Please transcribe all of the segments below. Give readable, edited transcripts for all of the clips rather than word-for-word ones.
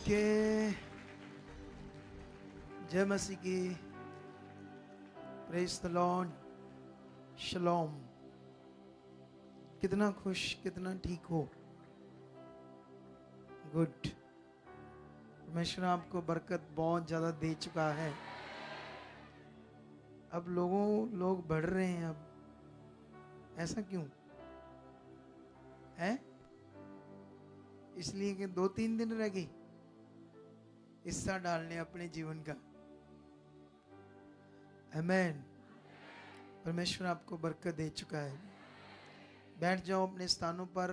Okay. जय मसीह की। Praise the lord. शलोम। कितना खुश, कितना ठीक हो। गुड। परमेश्वर आपको बरकत बहुत ज़्यादा दे चुका है। अब लोग बढ़ रहे हैं। अब ऐसा क्यों है? इसलिए कि 2-3 दिन रह गई हिस्सा डालने अपने जीवन का। आमीन। परमेश्वर आपको बरकत दे चुका है। बैठ जाओ अपने स्थानों पर।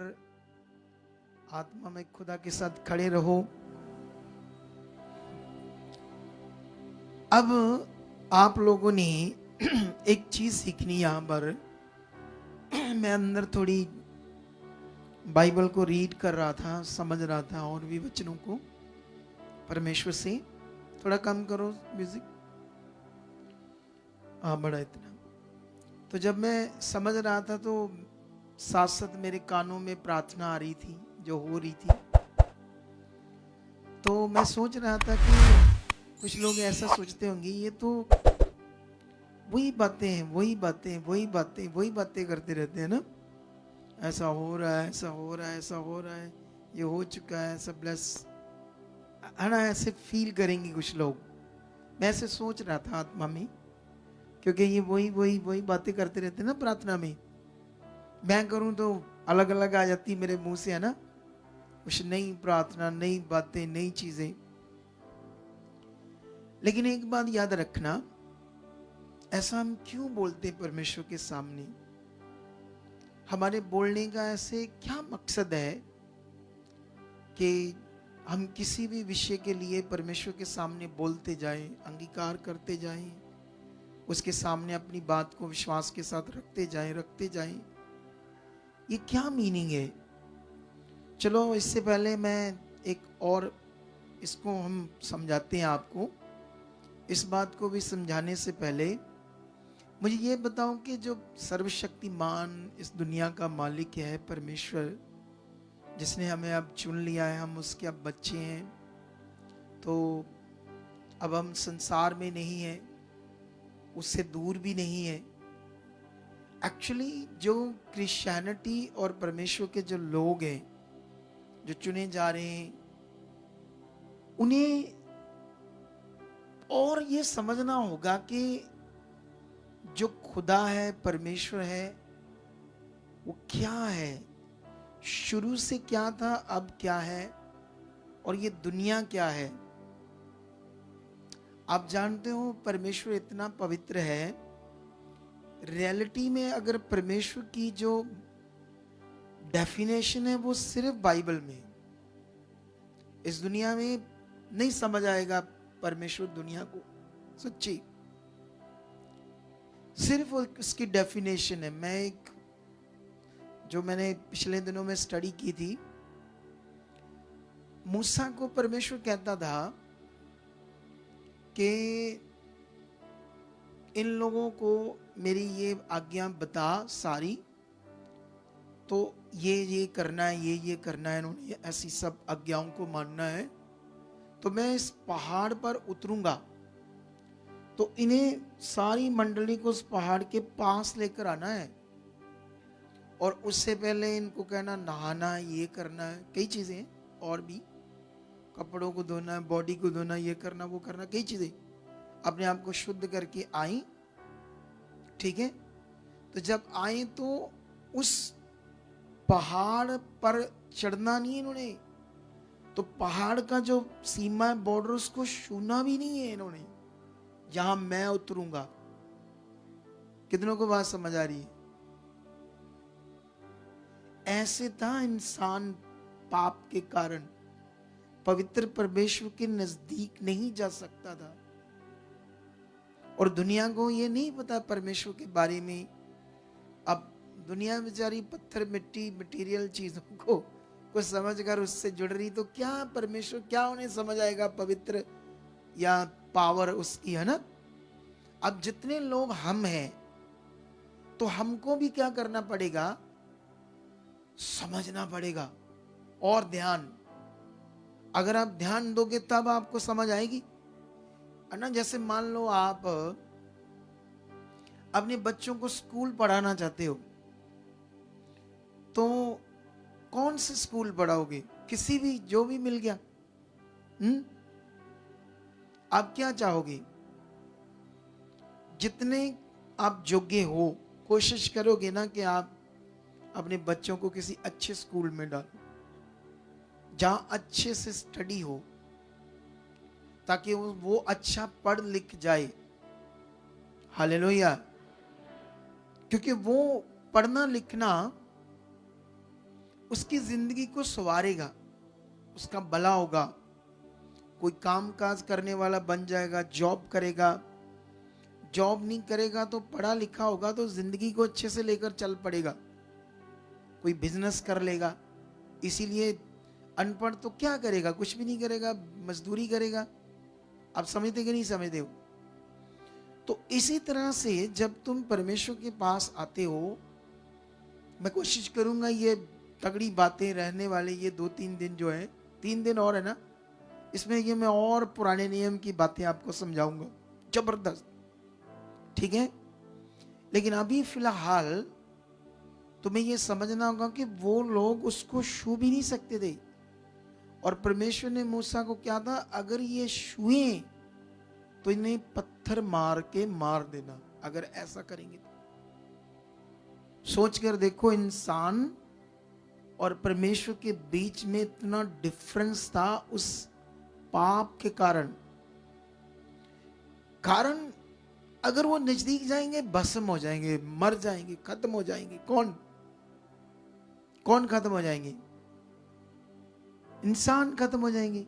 आत्मा में खुदा के साथ खड़े रहो। अब आप लोगों ने एक चीज सीखनी यहाँ पर। मैं अंदर थोड़ी बाइबल को रीड कर रहा था, समझ रहा था और भी वचनों को परमेश्वर से। थोड़ा कम करो म्यूजिक। हाँ, बड़ा इतना। तो जब मैं समझ रहा था तो साथ साथ मेरे कानों में प्रार्थना आ रही थी जो हो रही थी। तो मैं सोच रहा था कि कुछ लोग ऐसा सोचते होंगे, ये तो वही बातें हैं, वही बातें, वही बातें, वही बातें करते रहते हैं ना। ऐसा हो रहा है, ऐसा हो रहा है, ऐसा हो रहा है, ये हो चुका है, सब ब्लेस है ना। ऐसे फील करेंगे कुछ लोग। मैं ऐसे सोच रहा था आत्मा में, क्योंकि ये वही वही वही बातें करते रहते हैं ना प्रार्थना में। मैं करूं तो अलग अलग आ जाती मेरे मुंह से, है ना। कुछ नई प्रार्थना, नई बातें, नई चीजें। लेकिन एक बात याद रखना, ऐसा हम क्यों बोलते हैं परमेश्वर के सामने? हमारे बोलने का ऐसे क्या मकसद है कि हम किसी भी विषय के लिए परमेश्वर के सामने बोलते जाएं, अंगीकार करते जाएं, उसके सामने अपनी बात को विश्वास के साथ रखते जाएं। ये क्या मीनिंग है? चलो इससे पहले मैं एक और इसको हम समझाते हैं आपको। इस बात को भी समझाने से पहले मुझे ये बताओ कि जो सर्वशक्तिमान इस दुनिया का मालिक है परमेश्वर, जिसने हमें अब चुन लिया है, हम उसके अब बच्चे हैं, तो अब हम संसार में नहीं हैं, उससे दूर भी नहीं है। एक्चुअली जो क्रिश्चियनिटी और परमेश्वर के जो लोग हैं, जो चुने जा रहे हैं, उन्हें और ये समझना होगा कि जो खुदा है, परमेश्वर है, वो क्या है, शुरू से क्या था, अब क्या है, और ये दुनिया क्या है। आप जानते हो परमेश्वर इतना पवित्र है। रियलिटी में अगर परमेश्वर की जो डेफिनेशन है वो सिर्फ बाइबल में, इस दुनिया में नहीं समझ आएगा परमेश्वर दुनिया को। सच्ची सिर्फ उसकी डेफिनेशन है। मैं एक जो मैंने पिछले दिनों में स्टडी की थी, मूसा को परमेश्वर कहता था कि इन लोगों को मेरी ये आज्ञा बता सारी, तो ये करना है, ये करना है, इन्होंने ऐसी सब आज्ञाओं को मानना है। तो मैं इस पहाड़ पर उतरूंगा, तो इन्हें सारी मंडली को उस पहाड़ के पास लेकर आना है, और उससे पहले इनको कहना नहाना, ये करना है, कई चीजें और भी, कपड़ों को धोना है, बॉडी को धोना, ये करना, वो करना, कई चीजें अपने आप को शुद्ध करके आई। ठीक है। तो जब आए तो उस पहाड़ पर चढ़ना नहीं इन्होंने, तो पहाड़ का जो सीमा है, बॉर्डर, उसको छूना भी नहीं है इन्होंने, जहां मैं उतरूंगा। कितनों को बात समझ आ रही है? ऐसे था इंसान पाप के कारण पवित्र परमेश्वर के नजदीक नहीं जा सकता था, और दुनिया को ये नहीं पता परमेश्वर के बारे में। अब दुनिया बेचारी पत्थर, मिट्टी, मटेरियल चीजों को समझ कर उससे जुड़ रही, तो क्या परमेश्वर, क्या उन्हें समझ आएगा पवित्र या पावर उसकी, है ना। अब जितने लोग हम हैं, तो हमको भी क्या करना पड़ेगा? समझना पड़ेगा। और ध्यान, अगर आप ध्यान दोगे तब आपको समझ आएगी, है ना। जैसे मान लो आप अपने बच्चों को स्कूल पढ़ाना चाहते हो, तो कौन से स्कूल पढ़ाओगे? किसी भी, जो भी मिल गया। आप क्या चाहोगे? जितने आप योग्य हो, कोशिश करोगे ना कि आप अपने बच्चों को किसी अच्छे स्कूल में डालो, जहां अच्छे से स्टडी हो, ताकि वो अच्छा पढ़ लिख जाए। हालेलुया। क्योंकि वो पढ़ना लिखना उसकी जिंदगी को संवारेगा, उसका भला होगा, कोई काम काज करने वाला बन जाएगा, जॉब करेगा। जॉब नहीं करेगा तो पढ़ा लिखा होगा तो जिंदगी को अच्छे से लेकर चल पड़ेगा, कोई बिजनेस कर लेगा। इसीलिए अनपढ़ तो क्या करेगा? कुछ भी नहीं करेगा, मजदूरी करेगा। आप समझते कि नहीं समझते हो? तो इसी तरह से जब तुम परमेश्वर के पास आते हो, मैं कोशिश करूंगा ये तगड़ी बातें रहने वाले ये 2-3 दिन जो है, 3 दिन और है ना, इसमें ये मैं और पुराने नियम की बातें आपको समझाऊंगा, जबरदस्त, ठीक है। लेकिन अभी फिलहाल तुम्हें ये समझना होगा कि वो लोग उसको छू भी नहीं सकते थे, और परमेश्वर ने मूसा को क्या था, अगर ये छुए तो इन्हें पत्थर मार के मार देना, अगर ऐसा करेंगे तो। सोच कर देखो, इंसान और परमेश्वर के बीच में इतना डिफरेंस था उस पाप के कारण। अगर वो नजदीक जाएंगे भस्म हो जाएंगे, मर जाएंगे, खत्म हो जाएंगे। कौन खत्म हो जाएंगे? इंसान खत्म हो जाएंगे,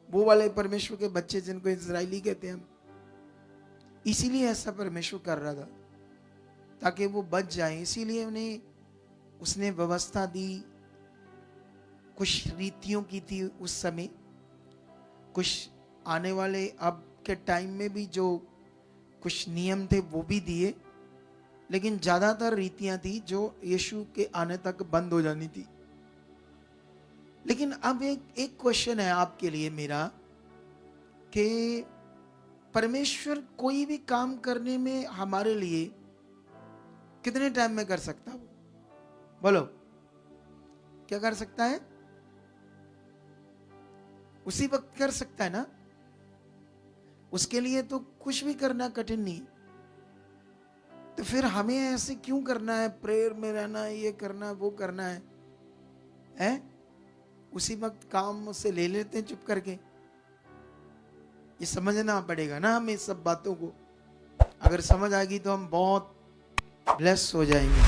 वो वाले परमेश्वर के बच्चे जिनको इजराइली कहते हैं हम। इसीलिए ऐसा परमेश्वर कर रहा था, ताकि वो बच जाए। इसीलिए उन्हें उसने व्यवस्था दी, कुछ रीतियों की थी उस समय, कुछ आने वाले अब के टाइम में भी जो कुछ नियम थे वो भी दिए, लेकिन ज्यादातर रीतियां थी जो यीशु के आने तक बंद हो जानी थी। लेकिन अब एक क्वेश्चन है आपके लिए मेरा, कि परमेश्वर कोई भी काम करने में हमारे लिए कितने टाइम में कर सकता है? बोलो, क्या कर सकता है? उसी वक्त कर सकता है ना। उसके लिए तो कुछ भी करना कठिन नहीं। तो फिर हमें ऐसे क्यों करना है? प्रेयर में रहना है, ये करना है, वो करना है? उसी वक्त काम से ले लेते हैं चुप करके। ये समझना पड़ेगा ना हमें सब बातों को। अगर समझ आ गई तो हम बहुत ब्लेस हो जाएंगे।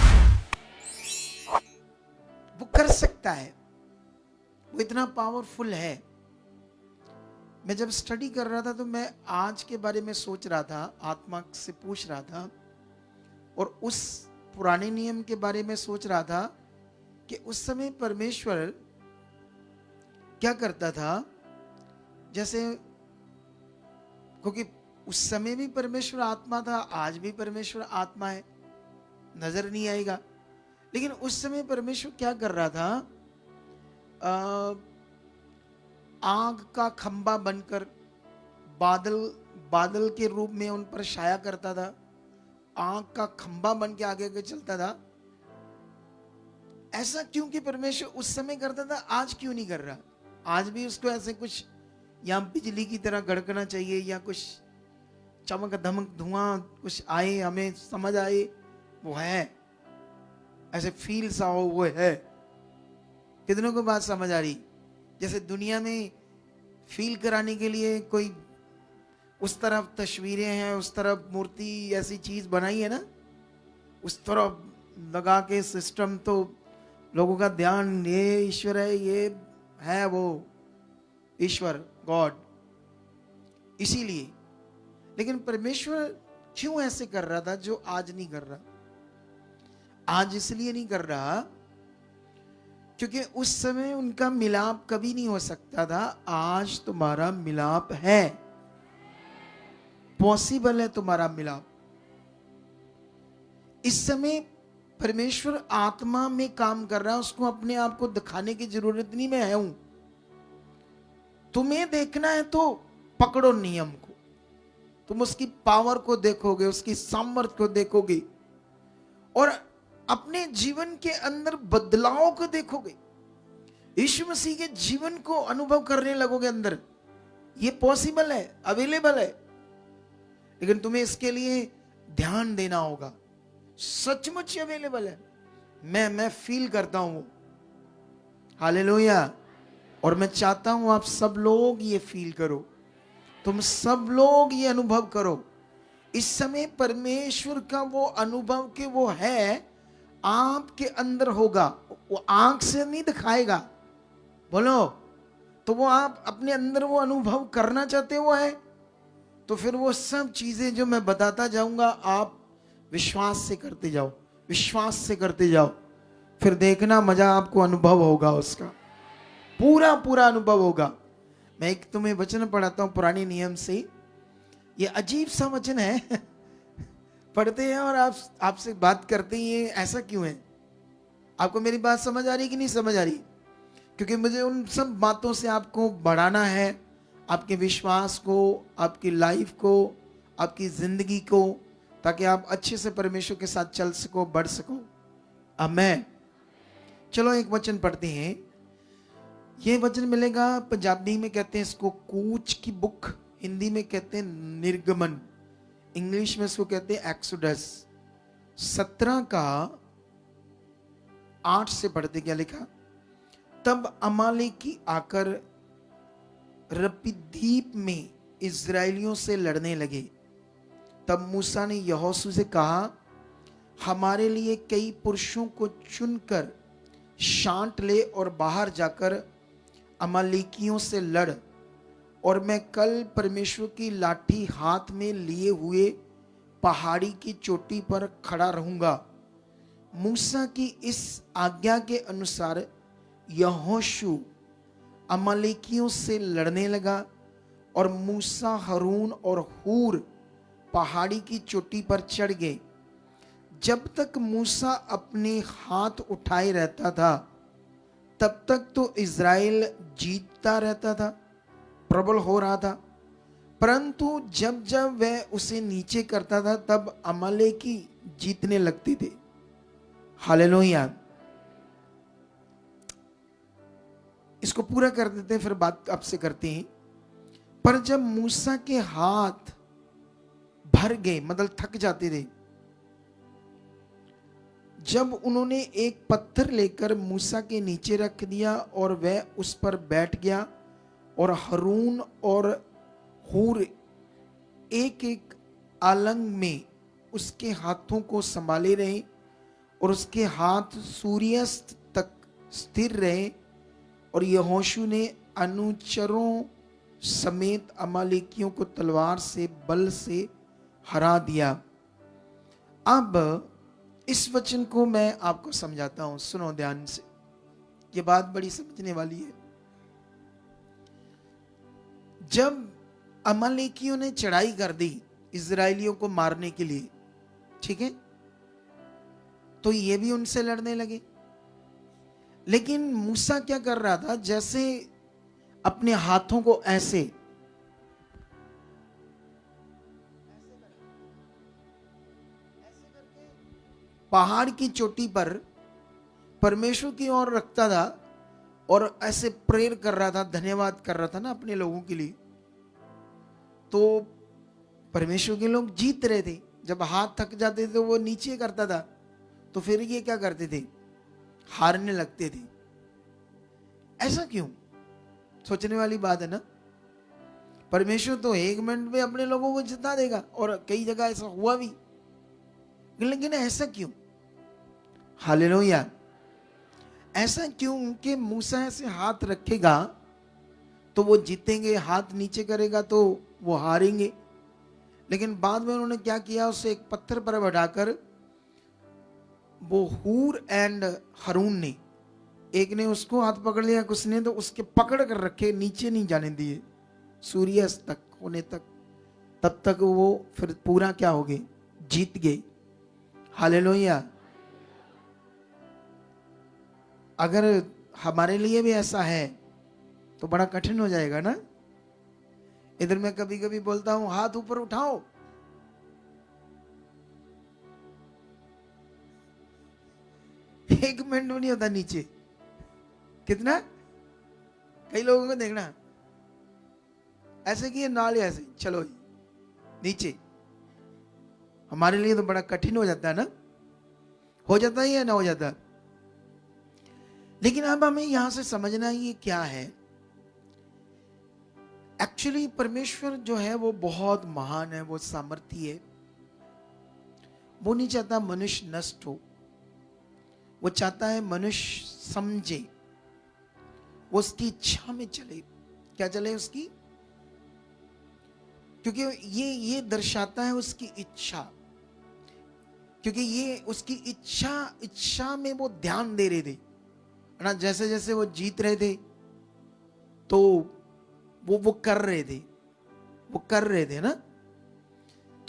वो कर सकता है, वो इतना पावरफुल है। मैं जब स्टडी कर रहा था तो मैं आज के बारे में सोच रहा था, आत्मा से पूछ रहा था, और उस पुराने नियम के बारे में सोच रहा था कि उस समय परमेश्वर क्या करता था। जैसे, क्योंकि उस समय भी परमेश्वर आत्मा था, आज भी परमेश्वर आत्मा है, नजर नहीं आएगा। लेकिन उस समय परमेश्वर क्या कर रहा था, आग का खंबा बनकर बादल के रूप में उन पर छाया करता था, आग का खंबा बन के आगे आगे चलता था। ऐसा क्योंकि परमेश्वर उस समय करता था, आज क्यों नहीं कर रहा? आज भी उसको ऐसे कुछ या बिजली की तरह गड़कना चाहिए, या कुछ चमक धमक धुआं कुछ आए, हमें समझ आए, वो है, ऐसे फील सा हो, वो है। कितनों को बात समझ आ रही? जैसे दुनिया में फील कराने के लिए कोई उस तरफ तस्वीरें हैं, उस तरफ मूर्ति ऐसी चीज बनाई है ना, उस तरफ लगा के सिस्टम, तो लोगों का ध्यान ये ईश्वर है, ये है वो ईश्वर, गॉड। इसीलिए, लेकिन परमेश्वर क्यों ऐसे कर रहा था जो आज नहीं कर रहा? आज इसलिए नहीं कर रहा क्योंकि उस समय उनका मिलाप कभी नहीं हो सकता था। आज तुम्हारा मिलाप है, पॉसिबल है तुम्हारा मिलाप। इस समय परमेश्वर आत्मा में काम कर रहा है, उसको अपने आप को दिखाने की जरूरत नहीं, मैं हूं। तुम्हें देखना है तो पकड़ो नियम को, तुम उसकी पावर को देखोगे, उसकी सामर्थ्य को देखोगे और अपने जीवन के अंदर बदलाव को देखोगे, यीशु मसीह के जीवन को अनुभव करने लगोगे अंदर। ये पॉसिबल है, अवेलेबल है, लेकिन तुम्हें इसके लिए ध्यान देना होगा। सचमुच अवेलेबल है, मैं फील करता हूं, हालेलुया। और मैं चाहता हूं आप सब लोग ये फील करो, तुम सब लोग ये अनुभव करो। इस समय परमेश्वर का वो अनुभव के वो है आपके अंदर होगा, वो आंख से नहीं दिखाएगा, बोलो तो वो आप अपने अंदर वो अनुभव करना चाहते हो है, तो फिर वो सब चीजें जो मैं बताता जाऊंगा आप विश्वास से करते जाओ, विश्वास से करते जाओ, फिर देखना मजा आपको अनुभव होगा, उसका पूरा पूरा अनुभव होगा। मैं एक तुम्हें वचन पढ़ाता हूं पुराने नियम से, ये अजीब सा वचन है पढ़ते हैं और आपसे बात करते ही हैं, ऐसा क्यों है? आपको मेरी बात समझ आ रही कि नहीं समझ आ रही? क्योंकि मुझे उन सब बातों से आपको बढ़ाना है, आपके विश्वास को, आपकी लाइफ को, आपकी जिंदगी को, ताकि आप अच्छे से परमेश्वर के साथ चल सको, बढ़ सको। आमीन। चलो एक वचन पढ़ते हैं। ये वचन मिलेगा, पंजाबी में कहते हैं इसको कूच की बुक, हिंदी में कहते हैं निर्गमन, इंग्लिश में इसको कहते हैं एक्सोडस 17 का 8 से पढ़ते। क्या लिखा? तब अमालेकी आकर रपीदीप में इजराइलियों से लड़ने लगे। तब मूसा ने यहोशू से कहा, हमारे लिए कई पुरुषों को चुनकर छांट ले और बाहर जाकर अमालेकियों से लड़, और मैं कल परमेश्वर की लाठी हाथ में लिए हुए पहाड़ी की चोटी पर खड़ा रहूंगा। मूसा की इस आज्ञा के अनुसार यहोशू अमालेकियों से लड़ने लगा, और मूसा, हारून और हूर पहाड़ी की चोटी पर चढ़ गए। जब तक मूसा अपने हाथ उठाए रहता था, तब तक तो इज़राइल जीतता रहता था, प्रबल हो रहा था, परंतु जब जब वह उसे नीचे करता था, तब अमालेकी जीतने लगते थे। हालेलुया। इसको पूरा कर देते हैं, फिर बात आपसे करते हैं। पर जब मूसा के हाथ भर गए, मतलब थक जाते थे, जब उन्होंने एक पत्थर लेकर मूसा के नीचे रख दिया और वह उस पर बैठ गया, और हारून और हूर एक एक आलंग में उसके हाथों को संभाले रहे, और उसके हाथ सूर्यास्त तक स्थिर रहे, और यहोशू ने अनुचरों समेत अमालेकियों को तलवार से बल से हरा दिया। अब इस वचन को मैं आपको समझाता हूं, सुनो ध्यान से, ये बात बड़ी समझने वाली है। जब अमालेकियों ने चढ़ाई कर दी इजराइलियों को मारने के लिए, ठीक है, तो ये भी उनसे लड़ने लगे। लेकिन मूसा क्या कर रहा था? जैसे अपने हाथों को ऐसे पहाड़ की चोटी पर परमेश्वर की ओर रखता था, और ऐसे प्रेयर कर रहा था, धन्यवाद कर रहा था ना अपने लोगों के लिए। तो परमेश्वर के लोग जीत रहे थे। जब हाथ थक जाते थे तो वो नीचे करता था, तो फिर ये क्या करते थे? हारने लगते थे। ऐसा क्यों? सोचने वाली बात है ना। परमेश्वर तो 1 मिनट में अपने लोगों को जिता देगा, और कई जगह ऐसा हुआ भी, लेकिन ऐसा क्यों? हालेलुया। ऐसा क्यों कि मूसा ऐसे हाथ रखेगा तो वो जीतेंगे, हाथ नीचे करेगा तो वो हारेंगे। लेकिन बाद में उन्होंने क्या किया? उसे एक पत्थर पर बैठाकर वो हूर एंड हारून ने, एक ने उसको हाथ पकड़ लिया, कुछ ने तो उसके पकड़ कर रखे, नीचे नहीं जाने दिए सूर्यास्त तक होने तक। तब तक वो फिर पूरा क्या हो गए? जीत गए। हालेलुया। अगर हमारे लिए भी ऐसा है तो बड़ा कठिन हो जाएगा ना। इधर मैं कभी कभी बोलता हूं हाथ ऊपर उठाओ, एक मिनट में नहीं होता नीचे। कितना, कई लोगों को देखना ऐसे किए नाले ऐसे चलो नीचे। हमारे लिए तो बड़ा कठिन हो जाता है ना, हो जाता है या ना हो जाता। लेकिन अब हमें यहां से समझना ये क्या है, एक्चुअली परमेश्वर जो है वो बहुत महान है, वो सामर्थी है। वो नहीं चाहता मनुष्य नष्ट हो, वो चाहता है मनुष्य समझे, वो उसकी इच्छा में चले। क्या चले उसकी, क्योंकि ये दर्शाता है उसकी इच्छा, क्योंकि ये उसकी इच्छा में वो ध्यान दे रहे थे ना। जैसे जैसे वो जीत रहे थे तो वो कर रहे थे ना।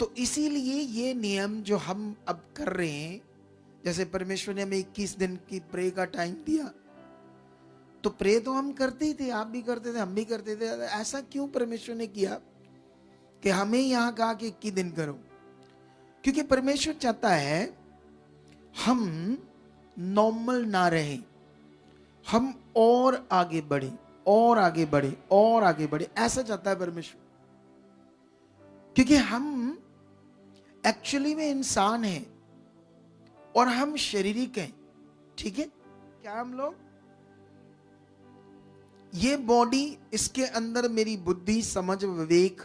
तो इसीलिए ये नियम जो हम अब कर रहे हैं, जैसे परमेश्वर ने हमें 21 दिन की प्रे का टाइम दिया, तो प्रे तो हम करते ही थे, आप भी करते थे, हम भी करते थे। ऐसा क्यों परमेश्वर ने किया कि हमें यहां कहा कि 21 दिन करो? क्योंकि परमेश्वर चाहता है हम नॉर्मल ना रहें, हम और आगे बढ़े और आगे बढ़े और आगे बढ़े, ऐसा चाहता है परमेश्वर। क्योंकि हम एक्चुअली में इंसान हैं और हम शारीरिक हैं, ठीक है क्या? हम लोग ये बॉडी, इसके अंदर मेरी बुद्धि, समझ, विवेक,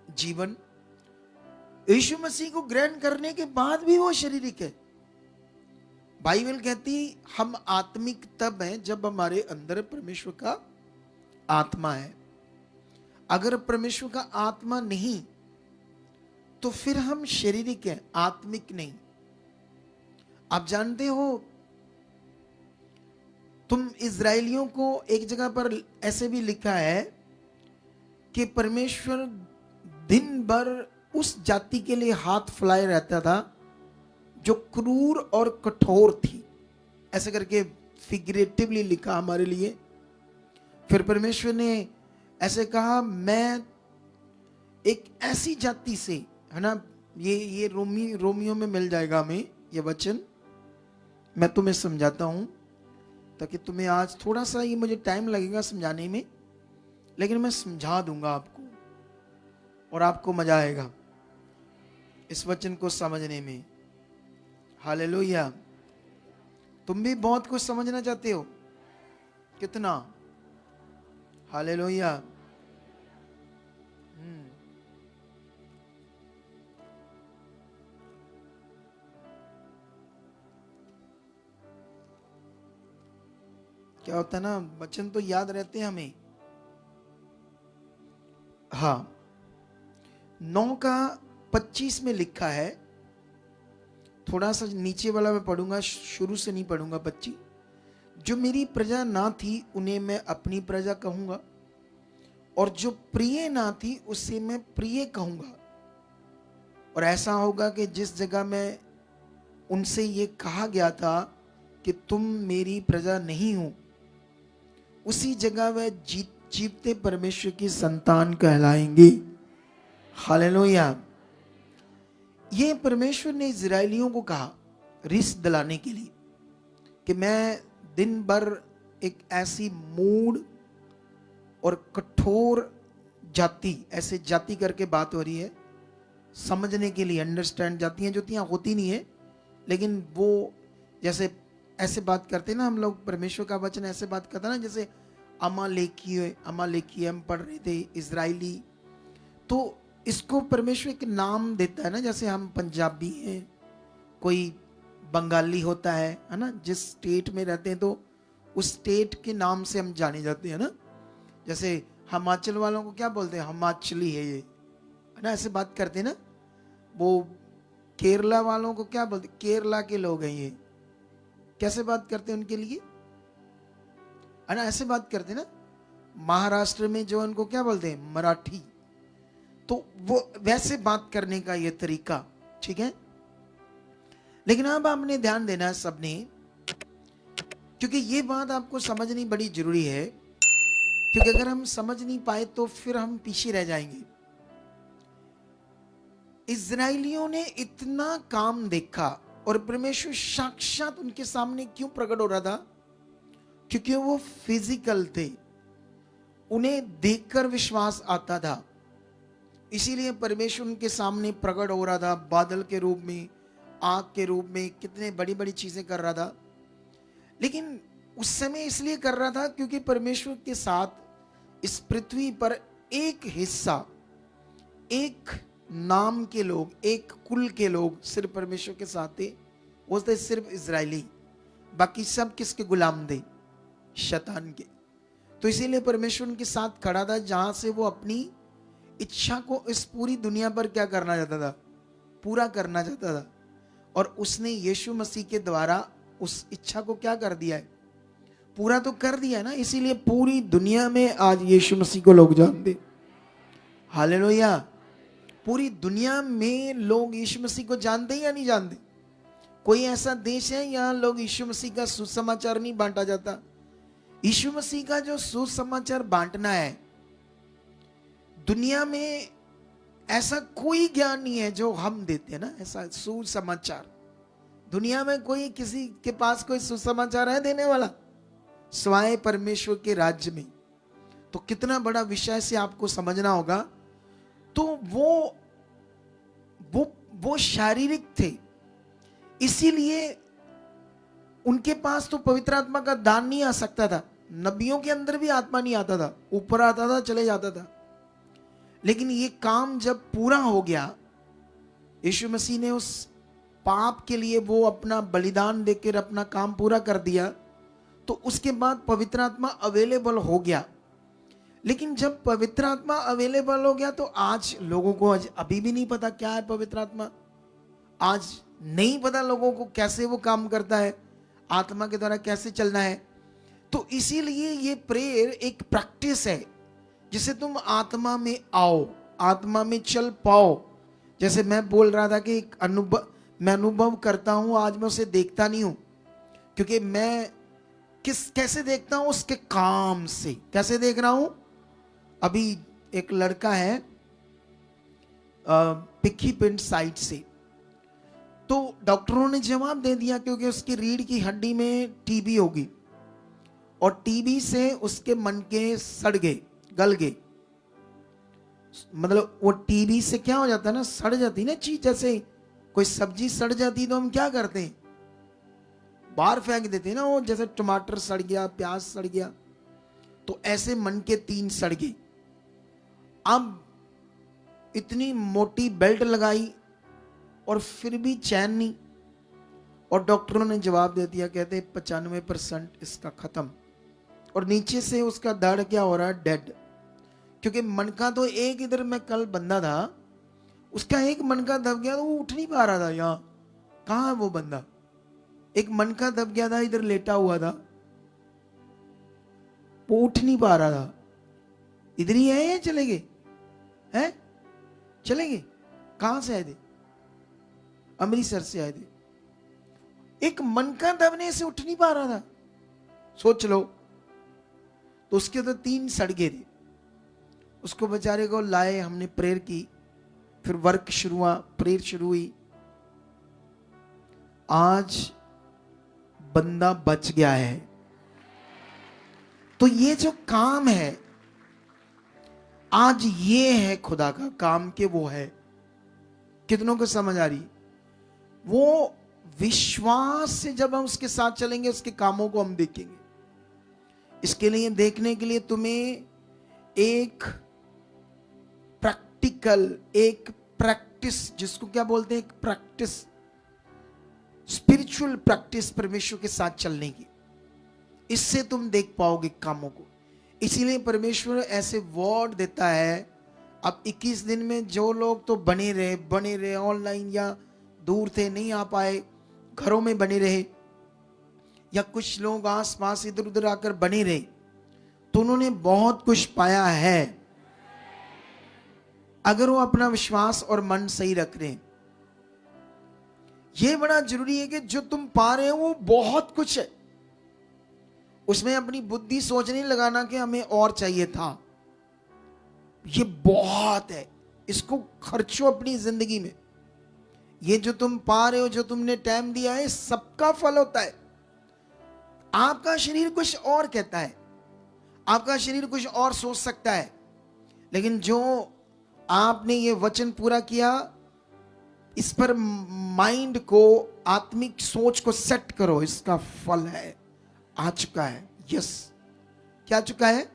जीवन यीशु मसीह को ग्रहण करने के बाद भी वो शारीरिक है। बाइबल कहती हम आत्मिक तब हैं जब हमारे अंदर परमेश्वर का आत्मा है। अगर परमेश्वर का आत्मा नहीं तो फिर हम शारीरिक हैं, आत्मिक नहीं। आप जानते हो, तुम इजराइलियों को एक जगह पर ऐसे भी लिखा है कि परमेश्वर दिन भर उस जाति के लिए हाथ फैलाए रहता था जो क्रूर और कठोर थी, ऐसे करके फिगरेटिवली लिखा हमारे लिए। फिर परमेश्वर ने ऐसे कहा, मैं एक ऐसी जाति से, है ना, ये रोमियो में मिल जाएगा हमें ये वचन, मैं तुम्हें समझाता हूं ताकि तुम्हें आज थोड़ा सा, ये मुझे टाइम लगेगा समझाने में, लेकिन मैं समझा दूंगा आपको और आपको मजा आएगा इस वचन को समझने में। हालेलुया। तुम भी बहुत कुछ समझना चाहते हो, कितना? हालेलुया। क्या होता है ना, वचन तो याद रहते हैं हमें। हाँ, 9:25 में लिखा है, थोड़ा सा नीचे वाला मैं पढ़ूंगा, शुरू से नहीं पढ़ूंगा। 25, जो मेरी प्रजा ना थी उन्हें मैं अपनी प्रजा कहूंगा, और जो प्रिय ना थी उसे मैं प्रिय कहूंगा। और ऐसा होगा कि जिस जगह में उनसे ये कहा गया था कि तुम मेरी प्रजा नहीं हो, उसी जगह वह जीवते परमेश्वर की संतान कहलाएंगे। हालेलुया। ये परमेश्वर ने इजराइलियों को कहा रिस दिलाने के लिए कि मैं दिन भर एक ऐसी मूड और कठोर जाति, ऐसे जाति करके बात हो रही है समझने के लिए, अंडरस्टैंड। जातियां जोतियां होती नहीं है, लेकिन वो जैसे ऐसे बात करते ना हम लोग, परमेश्वर का वचन ऐसे बात करता ना, जैसे अमालेकी हम पढ़ रहे थे, इजराइली। तो इसको परमेश्वर एक नाम देता है ना, जैसे हम पंजाबी हैं, कोई बंगाली होता है ना, जिस स्टेट में रहते हैं तो उस स्टेट के नाम से हम जाने जाते हैं ना। जैसे हिमाचल वालों को क्या बोलते हैं, हिमाचली है ये, है ना, ऐसे बात करते हैं ना। वो केरला वालों को क्या बोलते, केरला के लोग हैं ये, कैसे बात करते हैं उनके लिए, है ना, ऐसे बात करते हैं ना। महाराष्ट्र में जो उनको क्या बोलते हैं, मराठी। तो वो वैसे बात करने का ये तरीका, ठीक है। लेकिन अब आपने ध्यान देना है सबने, क्योंकि ये बात आपको समझनी बड़ी जरूरी है क्योंकि अगर हम समझ नहीं पाए तो फिर हम पीछे रह जाएंगे। इजराइलियों ने इतना काम देखा और परमेश्वर साक्षात उनके सामने क्यों प्रकट हो रहा था? क्योंकि वो फिजिकल थे, उन्हें देखकर विश्वास आता था, इसीलिए परमेश्वर उनके सामने प्रकट हो रहा था, बादल के रूप में, आग के रूप में, कितने बड़ी बड़ी चीजें कर रहा था। लेकिन उस समय इसलिए कर रहा था क्योंकि परमेश्वर के साथ इस पृथ्वी पर एक हिस्सा, एक नाम के लोग, एक कुल के लोग सिर्फ परमेश्वर के साथ थे, वो थे सिर्फ इजरायली। बाकी सब किसके गुलाम थे? शैतान के। तो इसीलिए परमेश्वर उनके साथ खड़ा था, जहां से वो अपनी इच्छा को इस पूरी दुनिया पर क्या करना चाहता था? पूरा करना चाहता था। और उसने यीशु मसीह के द्वारा उस इच्छा को क्या कर दिया है? पूरा तो कर दिया है ना। इसीलिए पूरी दुनिया में आज यीशु मसीह को लोग जानते। हालेलुया। पूरी दुनिया में लोग यीशु मसीह को जानते या नहीं जानते? कोई ऐसा देश है यहाँ लोग यीशु मसीह का सुसमाचार नहीं बांटा जाता? यीशु मसीह का जो सुसमाचार बांटना है, दुनिया में ऐसा कोई ज्ञान नहीं है जो हम देते हैं ना, ऐसा सुसमाचार। दुनिया में कोई किसी के पास कोई सुसमाचार है देने वाला स्वाय परमेश्वर के राज्य में? तो कितना बड़ा विषय से आपको समझना होगा। तो वो शारीरिक थे, इसीलिए उनके पास तो पवित्र आत्मा का दान नहीं आ सकता था। नबियों के अंदर भी आत्मा नहीं आता था, ऊपर आता था, चले जाता था। लेकिन ये काम जब पूरा हो गया, यीशु मसीह ने उस पाप के लिए वो अपना बलिदान देकर अपना काम पूरा कर दिया, तो उसके बाद पवित्र आत्मा अवेलेबल हो गया। लेकिन जब पवित्र आत्मा अवेलेबल हो गया तो आज लोगों को अभी भी नहीं पता क्या है पवित्र आत्मा। आज नहीं पता लोगों को कैसे वो काम करता है, आत्मा के द्वारा कैसे चलना है। तो इसीलिए ये प्रेयर एक प्रैक्टिस है जिसे तुम आत्मा में आओ, आत्मा में चल पाओ। जैसे मैं बोल रहा था कि मैं अनुभव करता हूं, आज मैं उसे देखता नहीं हूं, क्योंकि मैं कैसे देखता हूं? उसके काम से। कैसे देख रहा हूं? अभी एक लड़का है पिक्की पिंड साइड से, तो डॉक्टरों ने जवाब दे दिया क्योंकि उसकी रीढ़ की हड्डी में टीबी होगी और टीबी से उसके मनके सड़ गए, गल गए। मतलब वो टीबी से क्या हो जाता है ना, सड़ जाती ना चीज। जैसे कोई सब्जी सड़ जाती तो हम क्या करते हैं? बाहर फेंक देते हैं ना। वो जैसे टमाटर सड़ गया, प्याज सड़ गया, तो ऐसे मनके 3 सड़ गए। अब इतनी मोटी बेल्ट लगाई और फिर भी चैन नहीं। और डॉक्टरों ने जवाब दे दिया, कहते 95% इसका खत्म। और नीचे से उसका दर्द क्या हो रहा है? डेड। क्योंकि मनका तो एक, इधर में कल बंदा था, उसका एक मनका दब गया तो वो उठ नहीं पा रहा था। यहाँ कहाँ है वो बंदा? एक मनका दब गया था, इधर लेटा हुआ था, वो उठ नहीं पा रहा था। इधर ही है या चले गए? हैं? चले गए? कहां से आए थे? अमृतसर से आए थे। एक मनका दबने से उठ नहीं पा रहा था, सोच लो। तो उसके तो 3 सड़ गए थे। उसको बेचारे को लाए, हमने प्रेयर की, फिर वर्क शुरू हुआ, प्रेयर शुरू हुई। आज बंदा बच गया है। तो ये जो काम है आज, ये है खुदा का काम के वो है। कितनों को समझ आ रही? वो विश्वास से जब हम उसके साथ चलेंगे, उसके कामों को हम देखेंगे। इसके लिए देखने के लिए तुम्हें एक प्रैक्टिकल, एक प्रैक्टिस, जिसको क्या बोलते हैं, एक प्रैक्टिस, स्पिरिचुअल प्रैक्टिस परमेश्वर के साथ चलने की, इससे तुम देख पाओगे कामों को। इसीलिए परमेश्वर ऐसे वर्ड देता है। अब 21 दिन में जो लोग तो बने रहे ऑनलाइन, या दूर थे नहीं आ पाए, घरों में बने रहे, या कुछ लोग आसपास इधर उधर आकर बने रहे, तो उन्होंने बहुत कुछ पाया है, अगर वो अपना विश्वास और मन सही रख रहे हैं। ये बड़ा जरूरी है कि जो तुम पा रहे हो वो बहुत कुछ है, उसमें अपनी बुद्धि सोच नहीं लगाना कि हमें और चाहिए था, ये बहुत है, इसको खर्चो अपनी जिंदगी में। ये जो तुम पा रहे हो, जो तुमने टाइम दिया है, सबका फल होता है। आपका शरीर कुछ और कहता है, आपका शरीर कुछ और सोच सकता है, लेकिन जो आपने ये वचन पूरा किया, इस पर माइंड को, आत्मिक सोच को सेट करो, इसका फल है, आ चुका है। यस, क्या चुका है?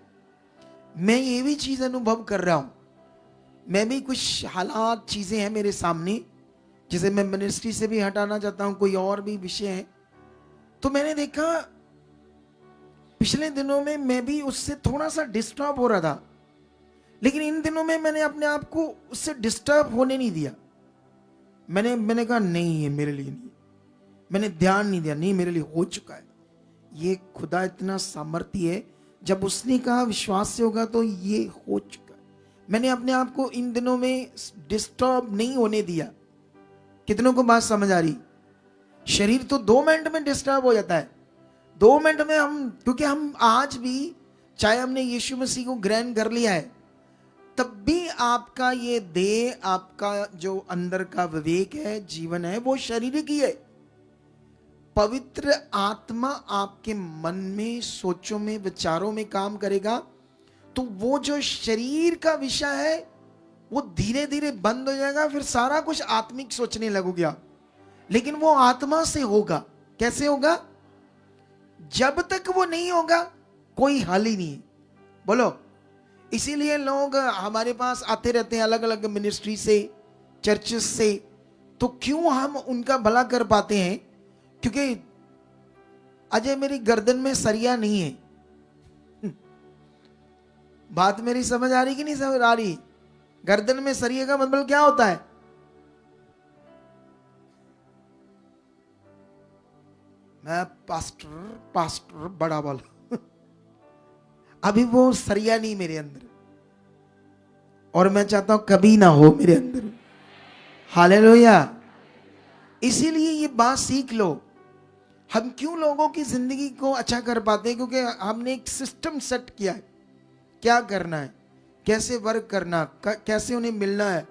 मैं ये भी चीज अनुभव कर रहा हूं, मैं भी कुछ हालात, चीजें हैं मेरे सामने जिसे मैं मिनिस्ट्री से भी हटाना चाहता हूं, कोई और भी विषय है। तो मैंने देखा पिछले दिनों में मैं भी उससे थोड़ा सा डिस्टर्ब हो रहा था, लेकिन इन दिनों में मैंने अपने आप को उससे डिस्टर्ब होने नहीं दिया। मैंने कहा नहीं, ये मेरे लिए नहीं, मैंने ध्यान नहीं दिया, नहीं मेरे लिए हो चुका है। ये खुदा इतना सामर्थ्य है, जब उसने कहा विश्वास से होगा तो ये हो चुका है। मैंने अपने आप को इन दिनों में डिस्टर्ब नहीं होने दिया। कितनों को बात समझ आ रही? शरीर तो 2 मिनट में डिस्टर्ब हो जाता है, 2 मिनट में हम, क्योंकि हम आज भी, चाहे हमने यीशु मसीह को ग्रहण कर लिया है, तब भी आपका ये देह, आपका जो अंदर का विवेक है, जीवन है, वो शरीर की है। पवित्र आत्मा आपके मन में, सोचों में, विचारों में काम करेगा, तो वो जो शरीर का विषय है वो धीरे धीरे बंद हो जाएगा, फिर सारा कुछ आत्मिक सोचने लगोगे आप। लेकिन वो आत्मा से होगा। कैसे होगा? जब तक वो नहीं होगा कोई हल ही नहीं है। बोलो। इसीलिए लोग हमारे पास आते रहते हैं अलग अलग मिनिस्ट्री से, चर्चेस से। तो क्यों हम उनका भला कर पाते हैं? क्योंकि अजय मेरी गर्दन में सरिया नहीं है। बात मेरी समझ आ रही कि नहीं समझ आ रही? गर्दन में सरिया का मतलब क्या होता है? मैं पास्टर बड़ा वाला अभी वो सरिया नहीं मेरे अंदर, और मैं चाहता हूं कभी ना हो मेरे अंदर। हालेलुया। इसीलिए ये बात सीख लो। हम क्यों लोगों की जिंदगी को अच्छा कर पाते हैं? क्योंकि हमने एक सिस्टम सेट किया है, क्या करना है, कैसे वर्क करना, कैसे उन्हें मिलना है,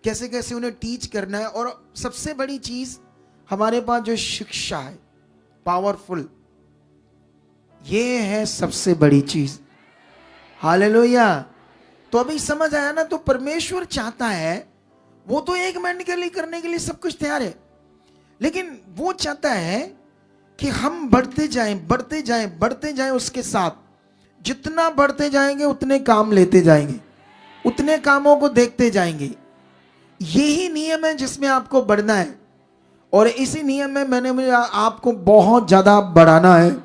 कैसे कैसे उन्हें टीच करना है। और सबसे बड़ी चीज, हमारे पास जो शिक्षा है पावरफुल, ये है सबसे बड़ी चीज। हालेलुया। तो अभी समझ आया ना? तो परमेश्वर चाहता है, वो तो 1 मिनट के लिए करने के लिए सब कुछ तैयार है, लेकिन वो चाहता है कि हम बढ़ते जाएं, बढ़ते जाएं, बढ़ते जाएं। उसके साथ जितना बढ़ते जाएंगे उतने काम लेते जाएंगे, उतने कामों को देखते जाएंगे। यही नियम है जिसमें आपको बढ़ना है, और इसी नियम में मुझे आपको बहुत ज्यादा बढ़ाना है।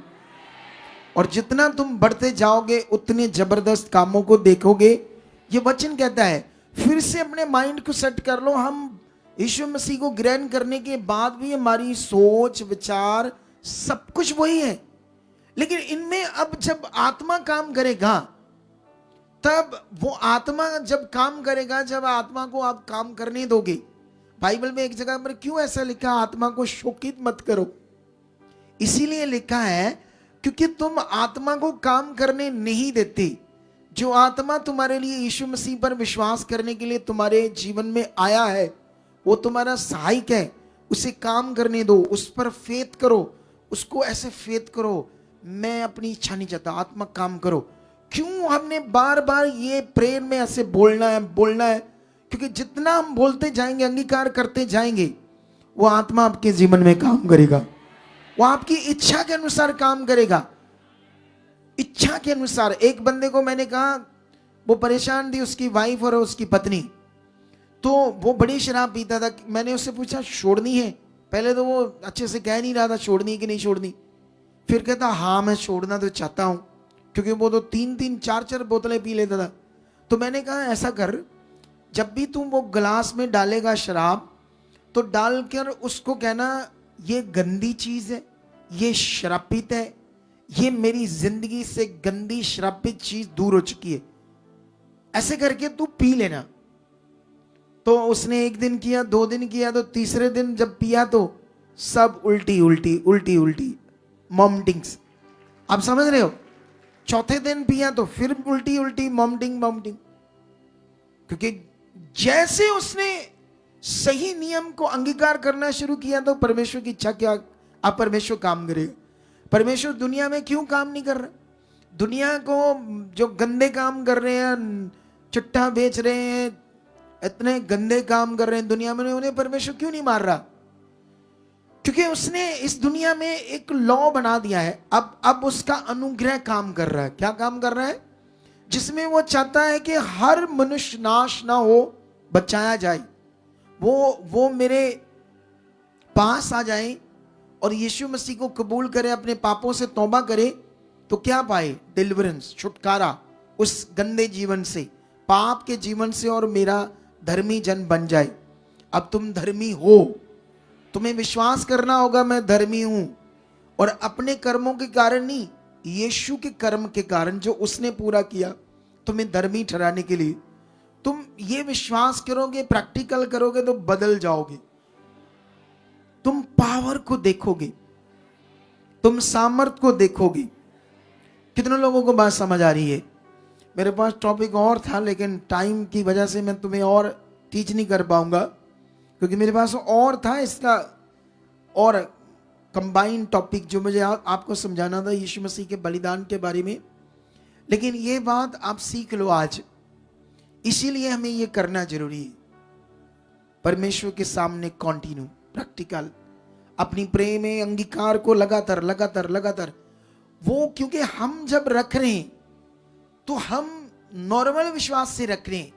और जितना तुम बढ़ते जाओगे उतने जबरदस्त कामों को देखोगे। ये वचन कहता है। फिर से अपने माइंड को सेट कर लो। हम यीशु मसीह को ग्रहण करने के बाद भी हमारी सोच, विचार, सब कुछ वही है, लेकिन इनमें अब जब आत्मा काम करेगा, तब वो आत्मा जब काम करेगा, जब आत्मा को आप काम करने दोगे। बाइबल में एक जगह पर क्यों ऐसा लिखा, आत्मा को शोकित मत करो? इसीलिए लिखा है क्योंकि तुम आत्मा को काम करने नहीं देते। जो आत्मा तुम्हारे लिए यीशु मसीह पर विश्वास करने के लिए तुम्हारे जीवन में आया है, वो तुम्हारा सहायक है। उसे काम करने दो, उस पर फेथ करो, उसको ऐसे फेथ करो, मैं अपनी इच्छा नहीं चाहता, आत्मा काम करो। क्यों हमने बार बार ये प्रेयर में ऐसे बोलना है? क्योंकि जितना हम बोलते जाएंगे, अंगीकार करते जाएंगे, वो आत्मा आपके जीवन में काम करेगा। वो आपकी इच्छा के अनुसार काम करेगा, इच्छा के अनुसार। एक बंदे को मैंने कहा, वो परेशान थी, उसकी वाइफ और उसकी पत्नी, तो वो बड़ी शराब पीता था। मैंने उससे पूछा छोड़नी है? पहले तो वो अच्छे से कह नहीं रहा था छोड़नी कि नहीं छोड़नी। फिर कहता हाँ मैं छोड़ना तो चाहता हूं, क्योंकि वो तो 3-3, 4-4 बोतलें पी लेता था। तो मैंने कहा ऐसा कर, जब भी तुम वो गिलास में डालेगा शराब, तो डालकर उसको कहना ये गंदी चीज है, ये श्रापित है, ये मेरी जिंदगी से गंदी श्रापित चीज दूर हो चुकी है, ऐसे करके तू पी लेना। तो उसने 1 दिन किया, 2 दिन किया, तो तीसरे दिन जब पिया तो सब उल्टी उल्टी उल्टी उल्टी, मॉमिटिंग्स। आप समझ रहे हो? चौथे दिन पिया तो फिर उल्टी उल्टी, वॉमिटिंग वॉमिटिंग। क्योंकि जैसे उसने सही नियम को अंगीकार करना शुरू किया तो परमेश्वर की इच्छा क्या, अब परमेश्वर काम करेगा। परमेश्वर दुनिया में क्यों काम नहीं कर रहा? दुनिया को जो गंदे काम कर रहे हैं, चिट्ठा बेच रहे हैं, इतने गंदे काम कर रहे हैं दुनिया में, उन्हें परमेश्वर क्यों नहीं मार रहा? क्योंकि उसने इस दुनिया में एक लॉ बना दिया है। अब उसका अनुग्रह काम कर रहा है। क्या काम कर रहा है? जिसमें वो चाहता है कि हर मनुष्य नाश ना हो, बचाया जाए। वो मेरे पास आ जाए और यीशु मसीह को कबूल करे, अपने पापों से तौबा करे, तो क्या पाए? डिलीवरेंस, छुटकारा उस गंदे जीवन से, पाप के जीवन से, और मेरा धर्मी जन बन जाए। अब तुम धर्मी हो, तुम्हें विश्वास करना होगा मैं धर्मी हूं, और अपने कर्मों के कारण नहीं, यीशु के कर्म के कारण जो उसने पूरा किया तुम्हें धर्मी ठहराने के लिए। तुम ये विश्वास करोगे, प्रैक्टिकल करोगे तो बदल जाओगे। तुम पावर को देखोगे, तुम सामर्थ को देखोगे। कितने लोगों को बात समझ आ रही है? मेरे पास टॉपिक और था, लेकिन टाइम की वजह से मैं तुम्हें और टीच नहीं कर पाऊंगा, क्योंकि मेरे पास और था इसका, और कंबाइंड टॉपिक जो मुझे आपको समझाना था यीशु मसीह के बलिदान के बारे में। लेकिन ये बात आप सीख लो आज, इसीलिए हमें ये करना जरूरी है। परमेश्वर के सामने कॉन्टिन्यू, प्रैक्टिकल, अपनी प्रेम में अंगीकार को लगातार लगातार लगातार। वो क्योंकि हम जब रख रहे हैं तो हम नॉर्मल विश्वास से रख रहे हैं।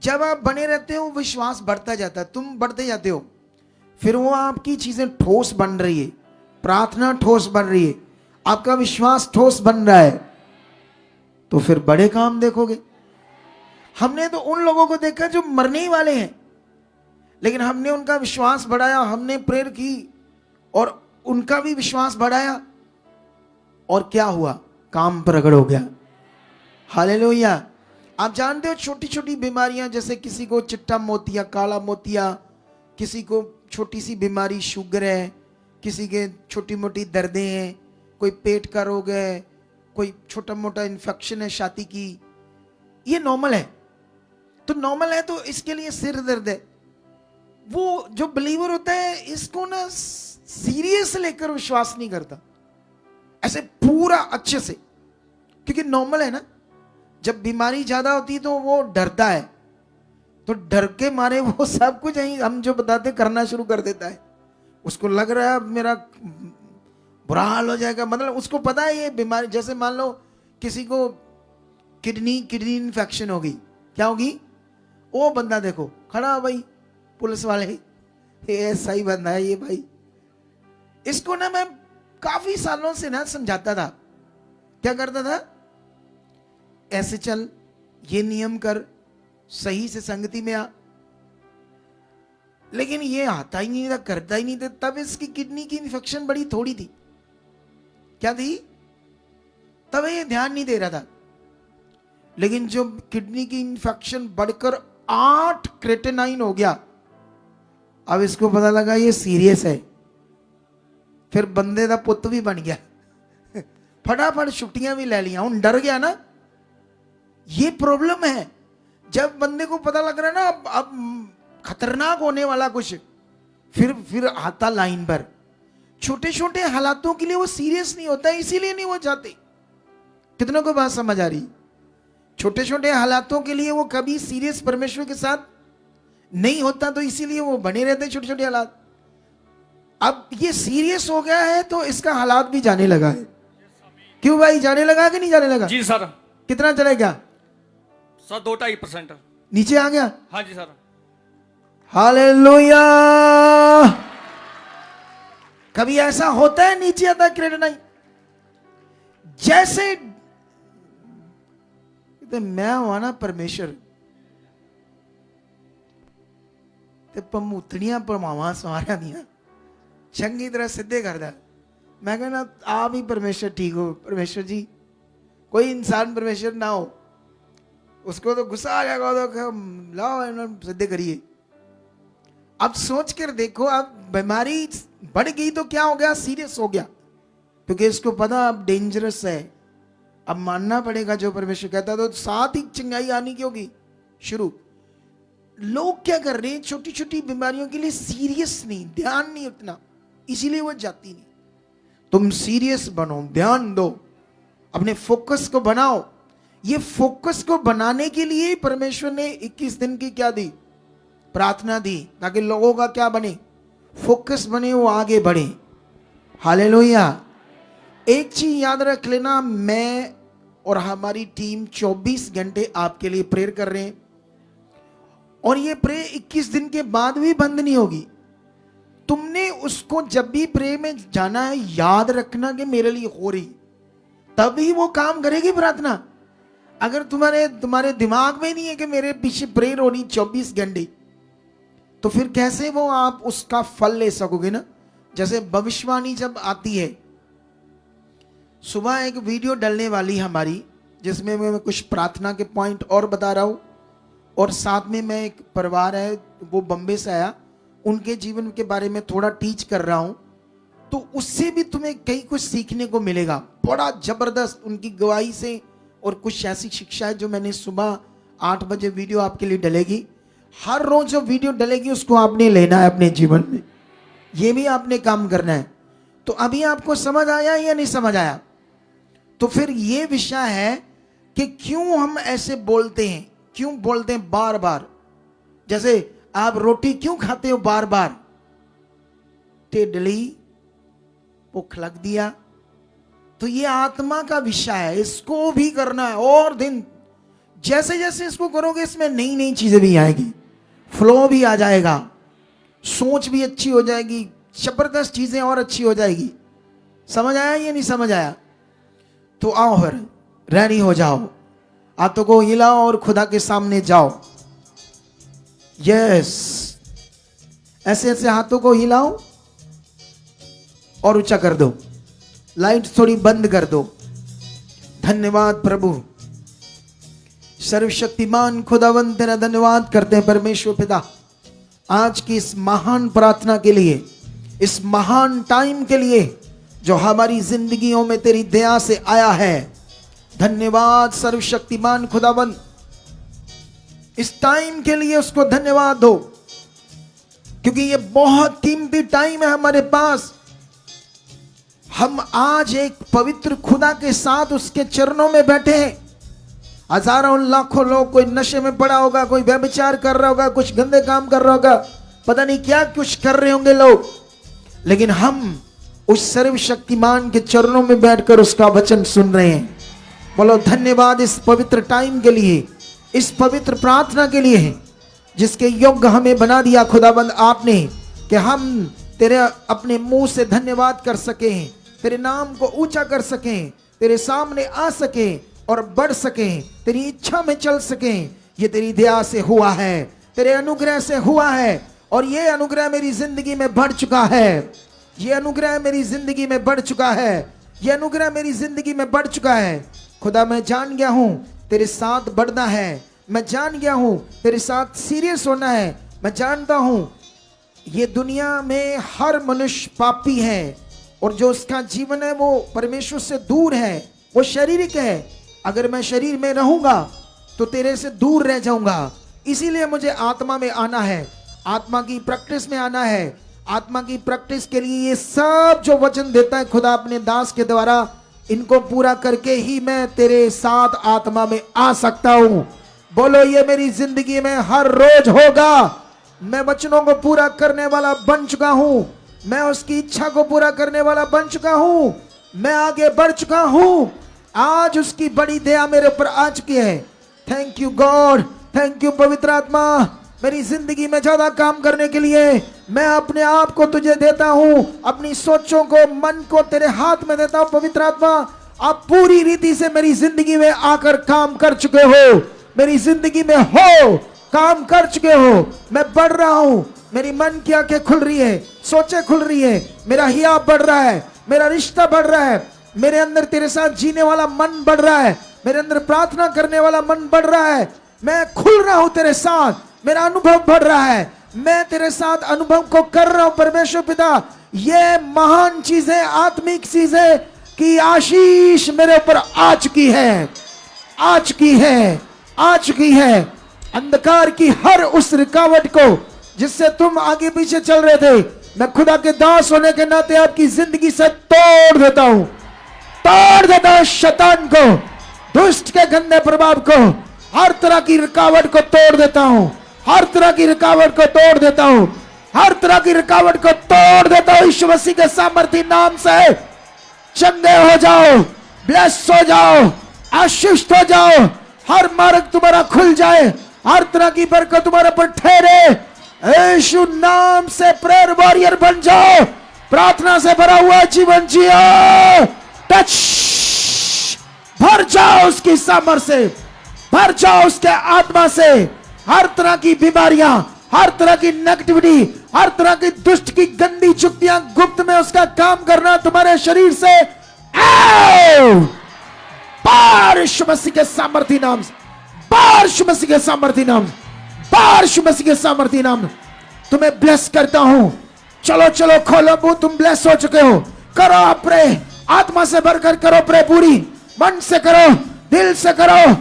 जब आप बने रहते हो विश्वास बढ़ता जाता है, तुम बढ़ते जाते हो, फिर वो आपकी चीजें ठोस बन रही है, प्रार्थना ठोस बन रही है, आपका विश्वास ठोस बन रहा है, तो फिर बड़े काम देखोगे। हमने तो उन लोगों को देखा जो मरने ही वाले हैं, लेकिन हमने उनका विश्वास बढ़ाया, हमने प्रेयर की और उनका भी विश्वास बढ़ाया, और क्या हुआ? काम प्रकट हो गया। हालेलुया। आप जानते हो छोटी छोटी बीमारियां, जैसे किसी को चिट्टा मोतिया, काला मोतिया, किसी को छोटी सी बीमारी शुगर है, किसी के छोटी मोटी दर्दें हैं, कोई पेट का रोग है, कोई छोटा मोटा इन्फेक्शन है छाती की, ये नॉर्मल है। तो नॉर्मल है तो इसके लिए सिर दर्द है। वो जो बिलीवर होता है इसको ना सीरियस लेकर विश्वास नहीं करता, ऐसे पूरा अच्छे से, क्योंकि नॉर्मल है ना। जब बीमारी ज्यादा होती है तो वो डरता है, तो डर के मारे वो सब कुछ हम जो बताते करना शुरू कर देता है। उसको लग रहा है मेरा बुरा हाल हो जाएगा, मतलब उसको पता है ये बीमारी। जैसे मान लो किसी को किडनी इन्फेक्शन होगी, क्या होगी? वो बंदा देखो खड़ा, भाई पुलिस वाले, ये सही बंदा है ये भाई। इसको ना मैं काफी सालों से ना समझाता था। क्या करता था? ऐसे चल, ये नियम कर, सही से संगति में आ, लेकिन ये आता ही नहीं था, करता ही नहीं था। तब इसकी किडनी की इन्फेक्शन बड़ी थोड़ी थी। क्या थी? तब ये ध्यान नहीं दे रहा था। लेकिन जब किडनी की इन्फेक्शन बढ़कर 8 क्रेटेनाइन हो गया, अब इसको पता लगा ये सीरियस है। फिर बंदे का पुत भी बन गया, फटाफट छुट्टियां भी ले लिया, उन डर गया ना। ये प्रॉब्लम है। जब बंदे को पता लग रहा है ना अब खतरनाक होने वाला कुछ, फिर आता लाइन पर। छोटे छोटे हालातों के लिए वो सीरियस नहीं होता, इसीलिए नहीं वो जाते। कितनों को बात समझ आ रही? छोटे छोटे हालातों के लिए वो कभी सीरियस परमेश्वर के साथ नहीं होता, तो इसीलिए वो बने रहते हैं छोटे छोटे हालात। अब ये सीरियस हो गया है तो इसका हालात भी जाने लगा है। क्यों भाई, जाने लगा कि नहीं जाने लगा? जी सर। कितना चलेगा सर? 2-2.5% नीचे आ गया। हाँ जी सर। हालेलुया। कभी ऐसा होता है नीचे आता क्रेडिनाइन? जैसे तो मैं हुआ ना परमेश्वर, ते पमूतड़ियां परमावा सारा दिया चंगी तरह सीधे करदा। मैं कहना आप ही परमेश्वर ठीक हो। परमेश्वर जी, कोई इंसान परमेश्वर ना हो, उसको तो गुस्सा आ जाएगा, तो लाओ सीधे करिए। अब सोच कर देखो, अब बीमारी बढ़ गई तो क्या हो गया? सीरियस हो गया। क्योंकि इसको पता अब डेंजरस है, अब मानना पड़ेगा जो परमेश्वर कहता है, तो साथ ही चिंगाई आनी की होगी शुरू। लोग क्या कर रहे हैं, छोटी छोटी बीमारियों के लिए सीरियस नहीं, ध्यान नहीं उतना, इसीलिए वो जाती नहीं। तुम सीरियस बनो, ध्यान दो, अपने फोकस को बनाओ। ये फोकस को बनाने के लिए परमेश्वर ने 21 दिन की क्या दी, प्रार्थना दी, ताकि लोगों का क्या बने, फोकस बने, वो आगे बढ़े। हालेलुया। एक चीज याद रख लेना, मैं और हमारी टीम 24 घंटे आपके लिए प्रेयर कर रहे हैं, और ये प्रे 21 दिन के बाद भी बंद नहीं होगी। तुमने उसको जब भी प्रे में जाना है, याद रखना कि मेरे लिए हो रही, तभी वो काम करेगी प्रार्थना। अगर तुम्हारे दिमाग में नहीं है कि मेरे पीछे प्रेयर होनी 24 घंटे, तो फिर कैसे वो आप उसका फल ले सकोगे ना। जैसे भविष्यवाणी जब आती है, सुबह एक वीडियो डलने वाली हमारी, जिसमें मैं कुछ प्रार्थना के पॉइंट और बता रहा हूं, और साथ में मैं एक परिवार है वो बम्बे से आया, उनके जीवन के बारे में थोड़ा टीच कर रहा हूं, तो उससे भी तुम्हें कई कुछ सीखने को मिलेगा, बड़ा जबरदस्त उनकी गवाही से। और कुछ ऐसी शिक्षा है जो मैंने सुबह 8 बजे वीडियो आपके लिए डलेगी। हर रोज जो वीडियो डलेगी उसको आपने लेना है अपने जीवन में, ये भी आपने काम करना है। तो अभी आपको समझ आया या नहीं समझ आया? तो फिर ये विषय है कि क्यों हम ऐसे बोलते हैं, क्यों बोलते हैं बार बार। जैसे आप रोटी क्यों खाते हो बार बार, टेडली भूख लग दिया, तो ये आत्मा का विषय है, इसको भी करना है। और दिन जैसे जैसे इसको करोगे, इसमें नई नई चीजें भी आएगी, फ्लो भी आ जाएगा, सोच भी अच्छी हो जाएगी, जबरदस्त चीजें और अच्छी हो जाएगी। समझ आया या नहीं समझ आया? तो आओ फिर रेडी हो जाओ, हाथों को हिलाओ और खुदा के सामने जाओ। यस, ऐसे ऐसे हाथों को हिलाओ और ऊंचा कर दो, लाइट थोड़ी बंद कर दो। धन्यवाद प्रभु, सर्वशक्तिमान खुदावंत तेरा धन्यवाद करते हैं परमेश्वर पिता, आज की इस महान प्रार्थना के लिए, इस महान टाइम के लिए जो हमारी जिंदगियों में तेरी दया से आया है। धन्यवाद सर्वशक्तिमान खुदावंत, इस टाइम के लिए उसको धन्यवाद दो, क्योंकि ये बहुत कीमती टाइम है हमारे पास। हम आज एक पवित्र खुदा के साथ उसके चरणों में बैठे हैं। हजारों लाखों लोग, कोई नशे में पड़ा होगा, कोई व्यभिचार कर रहा होगा, कुछ गंदे काम कर रहा होगा, पता नहीं क्या कुछ कर रहे होंगे लोग, लेकिन हम उस सर्वशक्तिमान के चरणों में बैठकर उसका वचन सुन रहे हैं। बोलो धन्यवाद इस पवित्र टाइम के लिए, इस पवित्र प्रार्थना के लिए, जिसके योग्य हमें बना दिया खुदाबंद आपने, कि हम तेरे अपने मुंह से धन्यवाद कर सकें, तेरे नाम को ऊंचा कर सकें, तेरे सामने आ सकें और बढ़ सकें, तेरी इच्छा में चल सकें। ये तेरी दया से हुआ है, तेरे अनुग्रह से हुआ है, और ये अनुग्रह मेरी जिंदगी में बढ़ चुका है। ये अनुग्रह मेरी जिंदगी में बढ़ चुका है, ये अनुग्रह मेरी जिंदगी में बढ़ चुका है। खुदा मैं जान गया हूं तेरे साथ बढ़ना है, मैं जान गया हूं तेरे साथ सीरियस होना है। मैं जानता हूं ये दुनिया में हर मनुष्य पापी है, और जो उसका जीवन है वो परमेश्वर से दूर है, वो शारीरिक है। अगर मैं शरीर में रहूंगा तो तेरे से दूर रह जाऊंगा, इसीलिए मुझे आत्मा में आना है, आत्मा की प्रैक्टिस में आना है। आत्मा की प्रैक्टिस के लिए ये सब जो वचन देता है खुदा अपने दास के द्वारा, इनको पूरा करके ही मैं तेरे साथ आत्मा में आ सकता हूं। बोलो ये मेरी जिंदगी में हर रोज होगा। मैं वचनों को पूरा करने वाला बन चुका हूं, मैं उसकी इच्छा को पूरा करने वाला बन चुका हूं, मैं आगे बढ़ चुका हूं। आज उसकी बड़ी दया मेरे ऊपर आ चुकी है। Thank you God, thank you पवित्र आत्मा, मेरी जिंदगी में ज्यादा काम करने के लिए मैं अपने आप को तुझे देता हूं, अपनी सोचों को, मन को तेरे हाथ में देता हूं। पवित्र आत्मा आप पूरी रीति से मेरी जिंदगी में आकर काम कर चुके हो, मेरी जिंदगी में हो काम कर चुके हो। मैं बढ़ रहा हूं, मेरी मन की आंखें खुल रही है, सोचें खुल रही है, मेरा हिया बढ़ रहा है, मेरा रिश्ता बढ़ रहा है, मेरे अंदर तेरे साथ जीने वाला मन बढ़ रहा है, मेरे अंदर प्रार्थना करने वाला मन बढ़ रहा है। मैं खुल रहा हूं तेरे साथ, मेरा अनुभव बढ़ रहा है, मैं तेरे साथ अनुभव को कर रहा हूं। परमेश्वर पिता ये महान चीजें, आत्मिक चीजें कि आशीष मेरे ऊपर आ चुकी है, आ चुकी है, आ चुकी है। अंधकार की हर उस रुकावट को जिससे तुम आगे पीछे चल रहे थे, मैं खुदा के दास होने के नाते आपकी जिंदगी से तोड़ देता हूं, तोड़ देता हूं शैतान को, दुष्ट के गंदे प्रभाव को, हर तरह की रुकावट को तोड़ देता हूं, हर तरह की रुकावट को तोड़ देता हूं, हर तरह की रुकावट को तोड़ देता हूं। यीशु मसीह के सामर्थी नाम से चंगे हो जाओ, ब्लेस हो जाओ, आशीषित हो जाओ, हर मार्ग तुम्हारा खुल जाए, हर तरह की बरकत तुम्हारे पर ठहरे। यीशु नाम से प्रेयर वॉरियर बन जाओ, प्रार्थना से भरा हुआ जीवन जियो। टच, भर जाओ उसकी सामर्थ से, भर जाओ उसके आत्मा से। हर तरह की बीमारियां, हर तरह की नेगेटिविटी, हर तरह की दुष्ट की गंदी चुक्तियां, गुप्त में उसका काम करना तुम्हारे शरीर से बार यीशु मसीह के सामर्थी नाम से, बार यीशु मसीह के सामर्थी नाम, बार यीशु मसीह के सामर्थी नाम। तुम्हें ब्लेस करता हूं। चलो चलो खोलो मुंह, तुम ब्लेस हो चुके हो। करो प्रे, आत्मा से भरकर करो प्रे, पूरी मन से करो, दिल से करो,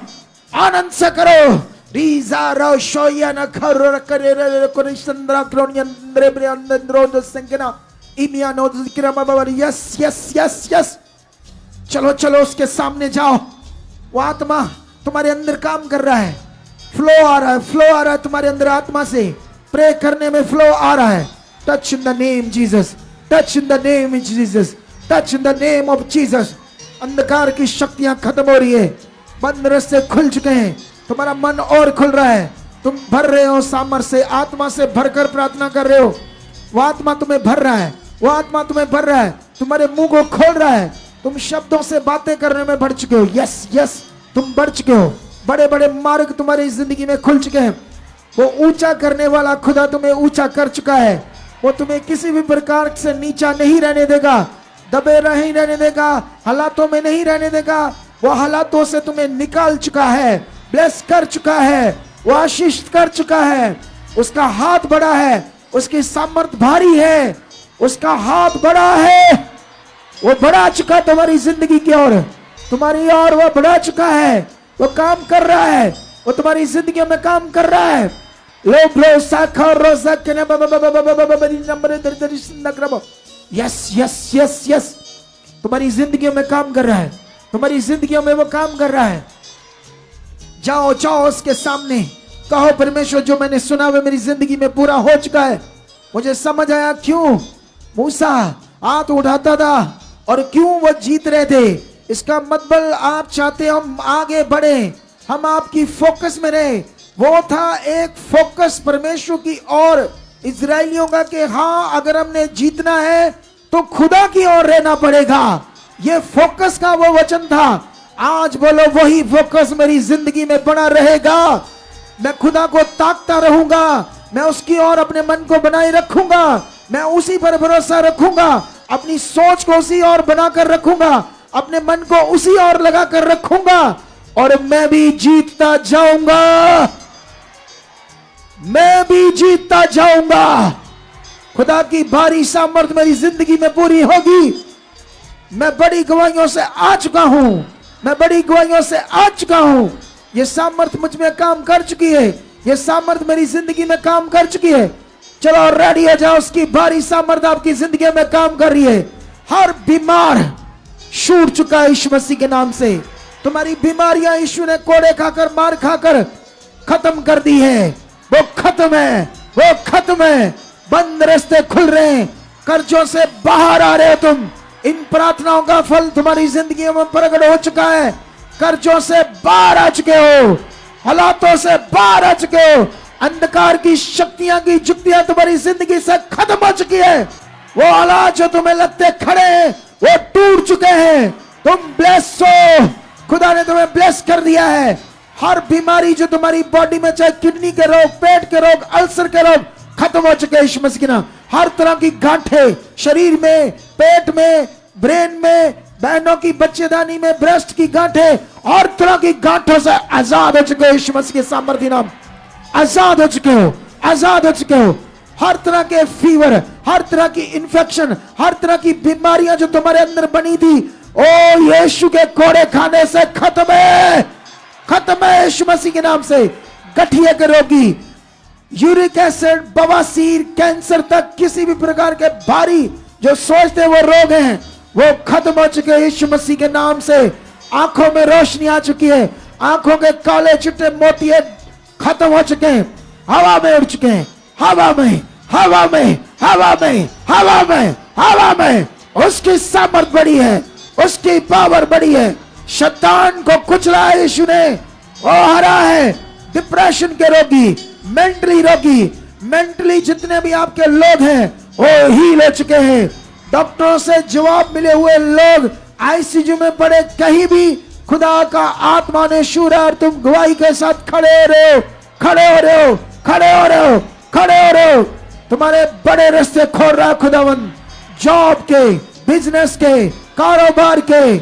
आनंद से करो। रीजा रो शोया न खरो करे रे को निसंद्रा क्रोनियन रे रे अंदरो द संगना इमिया नो जिक्र बाबा। यस यस यस यस, चलो चलो उसके सामने जाओ। वो आत्मा तुम्हारे अंदर काम कर रहा है, फ्लो आ रहा है, फ्लो आ रहा है तुम्हारे अंदर आत्मा से, प्रे करने में फ्लो आ रहा है। Touch in the name Jesus, touch in the name Jesus, touch in the name of Jesus. अंधकार की शक्तियां खत्म हो रही है, बंद रास्ते खुल चुके हैं, तुम्हारा मन और खुल रहा है, तुम भर रहे हो सामर्थ्य से, आत्मा से भरकर प्रार्थना कर रहे हो। वो आत्मा तुम्हें भर रहा है, वो आत्मा तुम्हें भर रहा है, तुम्हारे मुंह को खोल रहा है, तुम शब्दों से बातें करने में बढ़ चुके हो। यस यस, तुम बढ़ चुके हो, बड़े बड़े मार्ग तुम्हारी जिंदगी में खुल चुके हैं। वो ऊंचा करने वाला खुदा तुम्हें ऊंचा कर चुका है। वो तुम्हें किसी भी प्रकार से नीचा नहीं रहने देगा, दबे नहीं रहने देगा, हालातों में नहीं रहने देगा। वो हालातों से तुम्हें निकाल चुका है, ब्लेस कर चुका है, वो आशीष कर चुका है। उसका हाथ बड़ा है, उसकी सामर्थ भारी है, उसका हाथ बड़ा है, वो बढ़ा चुका तुम्हारी जिंदगी की ओर, तुम्हारी ओर वो बढ़ा चुका है, वो काम कर रहा है, वो तुम्हारी जिंदगी में काम कर रहा है। लो ब्लो साखा रोजा के number yes yes yes yes, तुम्हारी जिंदगी में काम कर रहा है, तुम्हारी जिंदगी में वो काम कर रहा है। जाओ जाओ उसके सामने, कहो परमेश्वर जो मैंने सुना वो मेरी जिंदगी में पूरा हो चुका है। मुझे समझ आया क्यों मूसा हाथ उठाता था और क्यों वो जीत रहे थे। इसका मतलब आप चाहते हम आगे बढ़े, हम आपकी फोकस में रहे। वो था एक फोकस परमेश्वर की ओर इजराइलियों का कि हाँ, अगर हमने जीतना है तो खुदा की ओर रहना पड़ेगा। ये फोकस का वो वचन था। आज बोलो वही फोकस मेरी जिंदगी में बना रहेगा। मैं खुदा को ताकता रहूंगा, मैं उसकी ओर अपने मन को बनाए रखूंगा, मैं उसी पर भरोसा रखूंगा, अपनी सोच को उसी ओर बनाकर रखूंगा, अपने मन को उसी ओर लगा कर रखूंगा और मैं भी जीतता जाऊंगा, मैं भी जीतता जाऊंगा। खुदा की भारी सामर्थ मेरी जिंदगी में पूरी होगी। मैं बड़ी गवाहियों से आ चुका हूं, मैं बड़ी गवाहियों से आ चुका हूं। ये सामर्थ मुझ में काम कर चुकी है, ये सामर्थ मेरी जिंदगी में काम कर चुकी है। चलो रेडी हो जाओ, उसकी भारी सामर्थ आपकी जिंदगी में काम कर रही है। हर बीमार छूट चुका है यीशु मसीह के नाम से। तुम्हारी बीमारियां यीशु ने कोड़े खाकर मार खाकर खत्म कर दी है। वो खत्म है, वो खत्म है। बंद रास्ते खुल रहे हैं, कर्जों से बाहर आ रहे हो तुम। इन प्रार्थनाओं का फल तुम्हारी जिंदगी में प्रकट हो चुका है। कर्जों से बाहर आ चुके हो, हालातों से बाहर आ चुके हो। अंधकार की शक्तियां की जुक्तियां तुम्हारी जिंदगी से खत्म हो चुकी है। वो हालात जो तुम्हें लगते खड़े हैं वो टूट चुके हैं। तुम ब्लेस हो, खुदा ने तुम्हें ब्लेस कर दिया है। हर बीमारी जो तुम्हारी बॉडी में, चाहे किडनी के रोग, पेट के रोग, अल्सर के रोग, खत्म हो चुके हैं यीशु मसीह के नाम। हर तरह की गांठें शरीर में, पेट में, ब्रेन में, बहनों की बच्चेदानी में, ब्रेस्ट की गांठें, हर तरह की गांठों से आजाद हो चुके हो यीशु मसीह के सामर्थ्य नाम। आजाद हो चुके हो, आजाद हो चुके हो। हर तरह के फीवर, हर तरह की इंफेक्शन, हर तरह की बीमारियां जो तुम्हारे अंदर बनी थी ओ यीशु के कोड़े खाने से खत्म है, खत्म है यीशु मसीह के नाम से। गठिया के रोगी, यूरिक एसिड, बवासीर, कैंसर तक किसी भी प्रकार के भारी जो सोचते वो रोग हैं, वो खत्म हो चुके हैं यीशु मसीह के नाम से। आंखों में रोशनी आ चुकी है, आंखों के काले चिट्टे मोतिये खत्म हो चुके हैं, हवा में उड़ चुके हैं, हवा में, हवा में, हवा में, हवा में, हवा में। उसकी सामर्थ बड़ी है, उसकी पावर बड़ी है। शैतान को कुचला है यीशु ने, वो हरा है। डिप्रेशन के रोगी, मेंटली रोगी, मेंटली जितने भी आपके लोग हैं वो हील हो चुके हैं। डॉक्टरों से जवाब मिले हुए लोग आईसीयू में पड़े, कहीं भी खुदा का आत्मा ने छुआ और तुम गवाही के साथ खड़े हो रहे हो, खड़े हो रहे हो, खड़े हो रहे हो, खड़े हो रहे हो। तुम्हारे बड़े रास्ते खोल रहा है खुदावन, जॉब के, बिजनेस के, कारोबार के।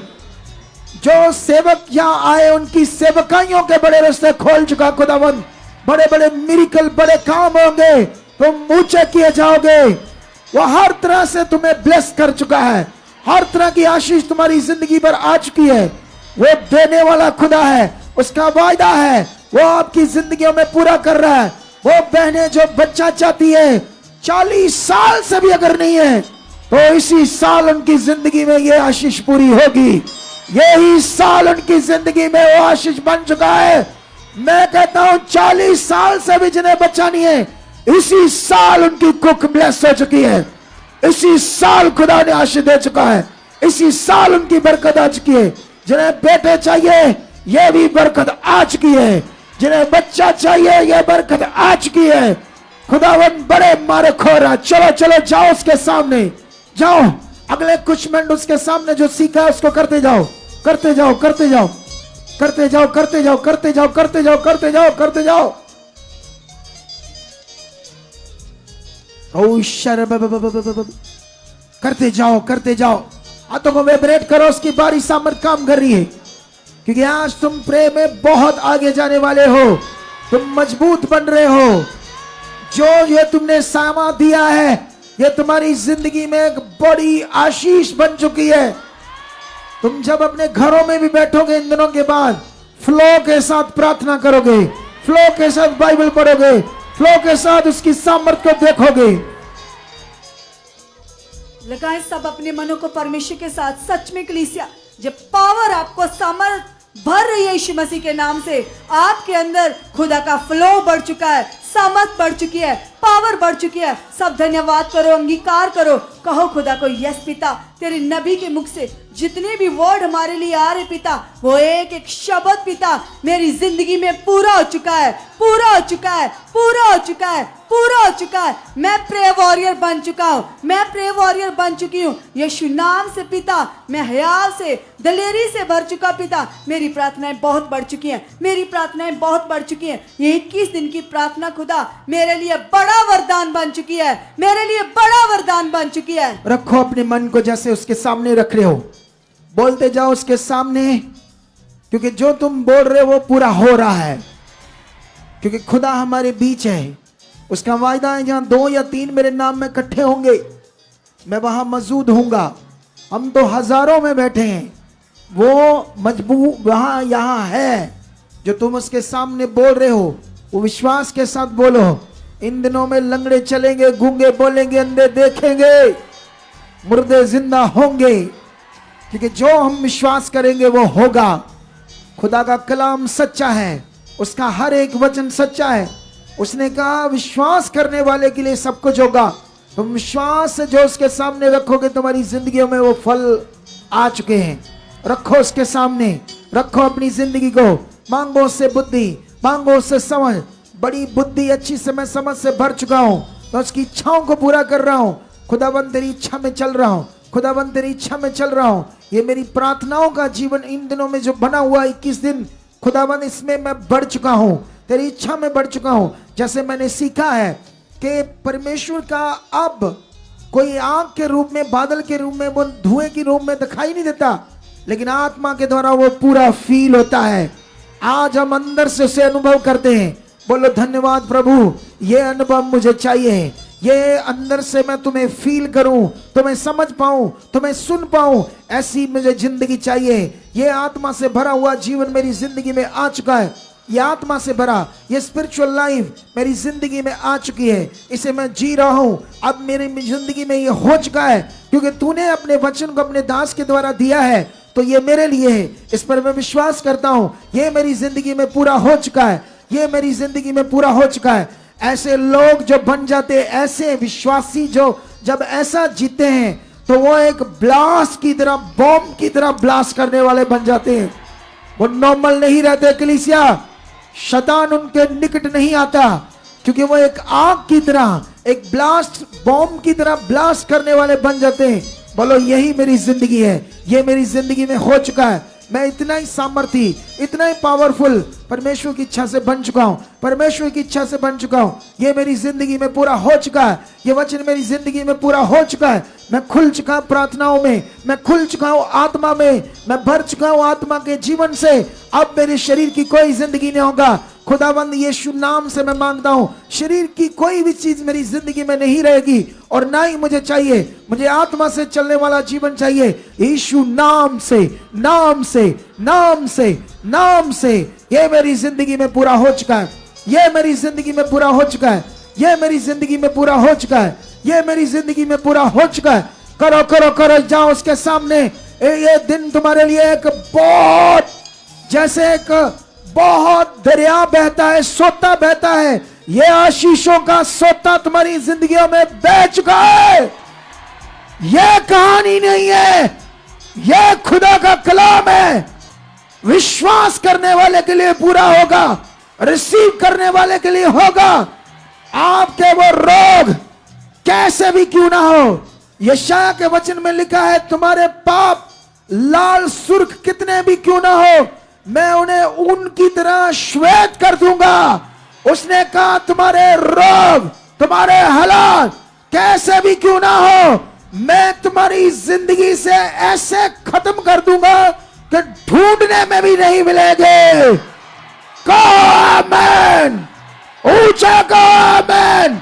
जो सेवक यहाँ आए उनकी सेवकाइयों के बड़े रास्ते खोल चुका खुदावन। बड़े बड़े मिरेकल, बड़े काम होंगे, तुम ऊंचे किए जाओगे। वो हर तरह से तुम्हें ब्लेस कर चुका है, हर तरह की आशीष तुम्हारी जिंदगी पर आ चुकी है। वो देने वाला खुदा है, उसका वायदा है, वो आपकी जिंदगियों में पूरा कर रहा है। वो बहनें जो बच्चा चाहती है, 40 साल से भी अगर नहीं है तो इसी साल उनकी जिंदगी में ये आशीष पूरी होगी। यही साल उनकी जिंदगी में वो आशीष बन चुका है। मैं कहता हूं 40 साल से भी जिन्हें बच्चा नहीं है, इसी साल उनकी कुक ब्लेस हो चुकी है। इसी साल खुदा ने आशीष दे चुका है, इसी साल उनकी बरकत आ चुकी है। जिन्हें बेटे चाहिए ये भी बरकत आ चुकी है, जिन्हें बच्चा चाहिए ये बरकत आ चुकी है। खुदावन बड़े मारे खो रहा। चलो चलो जाओ उसके सामने, जाओ अगले कुछ मिनट उसके सामने जो सीखा है उसको करते जाओ, करते जाओ, करते जाओ, करते जाओ, करते जाओ, करते जाओ, करते जाओ, करते जाओ, करते जाओ। करते जाओ, करते जाओ। हाथों को वाइब्रेट करो, उसकी बारी सामर्थ काम कर रही है, क्योंकि आज तुम प्रेम में बहुत आगे जाने वाले हो, तुम मजबूत बन रहे हो। जो ये तुमने सामा दिया है ये तुम्हारी जिंदगी में एक बड़ी आशीष बन चुकी है। तुम जब अपने घरों में भी बैठोगे इन दिनों के बाद, फ्लो के साथ प्रार्थना करोगे, फ्लो के साथ बाइबल पढ़ोगे, फ्लो के साथ उसकी सामर्थ को देखोगे। लगाएं सब अपने मनों को परमेश्वर के साथ। सच में कलीसिया, जब पावर आपको सामर्थ भर रही है यीशु मसीह के नाम से, आपके अंदर खुदा का फ्लो बढ़ चुका है, सामर्थ बढ़ चुकी है, पावर बढ़ चुकी है। सब धन्यवाद करो, अंगीकार करो, कहो खुदा को, यस पिता, तेरे नबी के मुख से जितने भी वर्ड हमारे लिए आ रहे पिता, वो एक एक शब्द पिता मेरी जिंदगी में पूरा हो चुका है, पूरा हो चुका है, पूरा हो चुका है, पूरा हो चुका है। मैं प्रे वॉरियर बन चुका हूँ, मैं प्रे वॉरियर बन चुकी हूँ यीशु नाम से पिता। मैं हया से, दलेरी से भर चुका पिता। मेरी प्रार्थनाएं बहुत बढ़ चुकी हैं, मेरी प्रार्थनाएं बहुत बढ़ चुकी हैं। ये 21 दिन की प्रार्थना खुदा मेरे लिए बड़ा वरदान बन चुकी है, मेरे लिए बड़ा वरदान बन चुकी है। रखो अपने मन को जैसे उसके सामने रख रहे हो, बोलते जाओ उसके सामने, क्योंकि जो तुम बोल रहे हो वो पूरा हो रहा है। क्योंकि खुदा हमारे बीच है, उसका वायदा है जहां 2 या 3 मेरे नाम में इकट्ठे होंगे मैं वहां मौजूद हूंगा। हम तो हजारों में बैठे हैं, वो मजबूत वहां यहां है। जो तुम उसके सामने बोल रहे हो वो विश्वास के साथ बोलो। इन दिनों में लंगड़े चलेंगे, गूंगे बोलेंगे, अंधे देखेंगे, मुर्दे जिंदा होंगे, क्योंकि जो हम विश्वास करेंगे वो होगा। खुदा का कलाम सच्चा है, उसका हर एक वचन सच्चा है। उसने कहा विश्वास करने वाले के लिए सब कुछ होगा। तुम विश्वास से जो उसके सामने रखोगे तुम्हारी जिंदगियों में वो फल आ चुके हैं। रखो उसके सामने, रखो अपनी जिंदगी को, मांगो उससे बुद्धि, मांगो उससे समझ। बड़ी बुद्धि अच्छी से मैं समझ से भर चुका हूं, तो उसकी इच्छाओं को पूरा कर रहा हूं। खुदाबंद तेरी इच्छा में चल रहा हूं, खुदाबंद तेरी इच्छा में चल रहा हूं। ये मेरी प्रार्थनाओं का जीवन इन दिनों में जो बना हुआ 21 दिन, खुदाबंद इसमें मैं बढ़ चुका हूं, तेरी इच्छा में बढ़ चुका हूं। जैसे मैंने सीखा है कि परमेश्वर का अब कोई आग के रूप में, बादल के रूप में, वो धुएं के रूप में दिखाई नहीं देता, लेकिन आत्मा के द्वारा वो पूरा फील होता है। आज हम अंदर से उसे अनुभव करते हैं। बोलो धन्यवाद प्रभु, ये अनुभव मुझे चाहिए, ये अंदर से मैं तुम्हें फील करूं, तुम्हें समझ पाऊं, तुम्हें सुन पाऊं, ऐसी मुझे जिंदगी चाहिए। ये आत्मा से भरा हुआ जीवन मेरी जिंदगी में आ चुका है। ये आत्मा से भरा ये स्पिरिचुअल लाइफ मेरी जिंदगी में आ चुकी है, इसे मैं जी रहा हूं। अब मेरी जिंदगी में ये हो चुका है, क्योंकि तूने अपने वचन को अपने दास के द्वारा दिया है, तो ये मेरे लिए है। इस पर मैं विश्वास करता हूं, ये मेरी जिंदगी में पूरा हो चुका है, ये मेरी जिंदगी में पूरा हो चुका है। ऐसे लोग जो बन जाते, ऐसे विश्वासी जो जब ऐसा जीते हैं, तो वो एक ब्लास्ट की तरह, बॉम्ब की तरह ब्लास्ट करने वाले बन जाते हैं। वो नॉर्मल नहीं रहते कलीसिया, शैतान उनके निकट नहीं आता, क्योंकि वो एक आग की तरह, एक ब्लास्ट बॉम्ब की तरह ब्लास्ट करने वाले बन जाते हैं। बोलो यही मेरी जिंदगी है, ये मेरी जिंदगी में हो चुका है। मैं इतना ही सामर्थी, इतना ही पावरफुल परमेश्वर की इच्छा से बन चुका हूं, परमेश्वर की इच्छा से बन चुका हूं। ये मेरी जिंदगी में पूरा हो चुका है, ये वचन मेरी जिंदगी में पूरा हो चुका है। मैं खुल चुका हूं प्रार्थनाओं में, मैं खुल चुका हूं आत्मा में, मैं भर चुका हूं आत्मा के जीवन से। अब मेरे शरीर की कोई जिंदगी नहीं होगा। खुदाबंद यीशु नाम से मैं मांगता हूं, शरीर की कोई भी चीज मेरी जिंदगी में नहीं रहेगी, और ना ही मुझे चाहिए। मुझे आत्मा से चलने वाला जीवन चाहिए। यीशु नाम से, नाम से, नाम से, नाम से ये मेरी जिंदगी में पूरा हो चुका है, ये मेरी जिंदगी में पूरा हो चुका है, ये मेरी जिंदगी में पूरा हो चुका है, ये मेरी जिंदगी में पूरा हो चुका है। करो करो करो, जाओ उसके सामने। ये दिन तुम्हारे लिए एक बहुत, जैसे एक बहुत दरिया बहता है, सोता बहता है, ये आशीषों का सोता तुम्हारी जिंदगियों में बह चुका है। ये कहानी नहीं है, ये खुदा का कलाम है। विश्वास करने वाले के लिए पूरा होगा, रिसीव करने वाले के लिए होगा। आपके वो रोग कैसे भी क्यों ना हो, यशाया के वचन में लिखा है, तुम्हारे पाप लाल सुर्ख कितने भी क्यों ना हो, मैं उन्हें उनकी तरह श्वेत कर दूंगा। उसने कहा तुम्हारे रोग, तुम्हारे हालात कैसे भी क्यों ना हो, मैं तुम्हारी जिंदगी से ऐसे खत्म कर दूंगा कि ढूंढने में भी नहीं मिलेंगे। आमेन, ऊंचा को आमेन।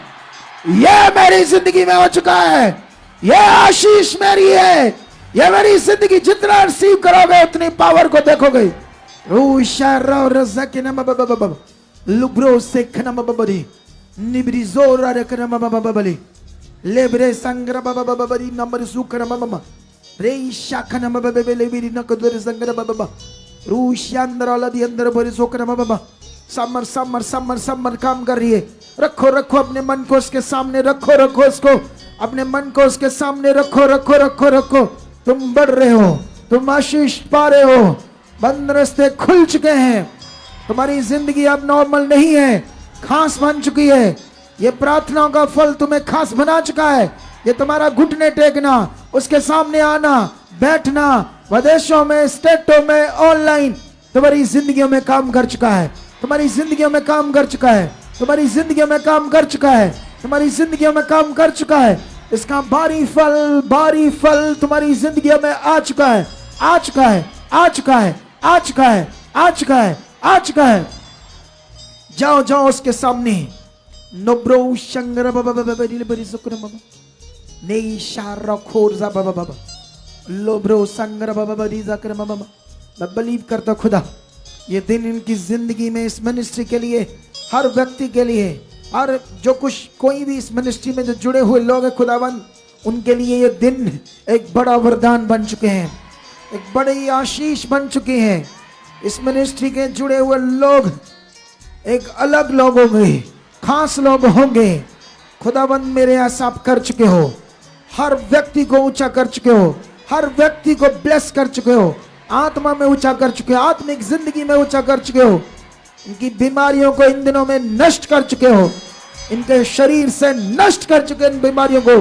यह मेरी जिंदगी में हो चुका है, यह आशीष मेरी है, यह मेरी जिंदगी। जितना रिसीव करोगे उतनी पावर को देखोगे। लुब्रो से खनमबबरी निब्रिजोरा रे खनमबबली लेब्रे संग्र बबबरी नंबर सुकर मम रे शाखन मबबले बिरी नकदर संग्र बबब रूशांद्र लदी अंदर भरी सोकर मम। समर समर समर समर काम कर रही है। रखो रखो अपने मन को उसके सामने, रखो रखो उसको अपने मन को उसके सामने, रखो रखो रखो रखो। तुम बढ़ रहे हो, तुम आशीष पा रहे हो, बंद रास्ते खुल चुके हैं। तुम्हारी जिंदगी अब नॉर्मल नहीं है, खास बन चुकी है। ये प्रार्थनाओं का फल तुम्हें खास बना चुका है। ये तुम्हारा घुटने टेकना, उसके सामने आना, बैठना, विदेशों में, स्टेटों में, ऑनलाइन तुम्हारी जिंदगियों में काम कर चुका है, तुम्हारी जिंदगियों में काम कर चुका है, तुम्हारी जिंदगियों में काम कर चुका है, तुम्हारी जिंदगियों में काम कर चुका है। इसका भारी फल तुम्हारी जिंदगियों में आ चुका है, आ चुका है, आ चुका है, आ चुका है, आ चुका है, आ चुका है। जाओ जाओ उसके सामने। नब्रो शंगर बाबा बाबा दिल बरी सुकर बाबा नहीं शारा खोरजा बाबा बाबा लोब्रो संगर बाबा बरी जाकर बाबा। मैं बिलीव करता खुदा, ये दिन इनकी जिंदगी में, इस मिनिस्ट्री के लिए, हर व्यक्ति के लिए, और जो कुछ कोई भी इस मिनिस्ट्री में जो जुड़े हुए लोग हैं खुदावंद, उनके लिए ये दिन एक बड़ा वरदान बन चुके हैं, एक बड़ी आशीष बन चुके हैं। इस मिनिस्ट्री के जुड़े हुए लोग एक अलग लोग होंगे, खास लोग होंगे। खुदावंद मेरे ऐसा आप कर चुके हो, हर व्यक्ति को ऊंचा कर चुके हो, हर व्यक्ति को ब्लेस कर चुके हो, आत्मा में ऊंचा कर चुके हो, आत्मिक जिंदगी में ऊंचा कर चुके हो। इनकी बीमारियों को इन दिनों में नष्ट कर चुके हो, इनके शरीर से नष्ट कर चुके। इन बीमारियों को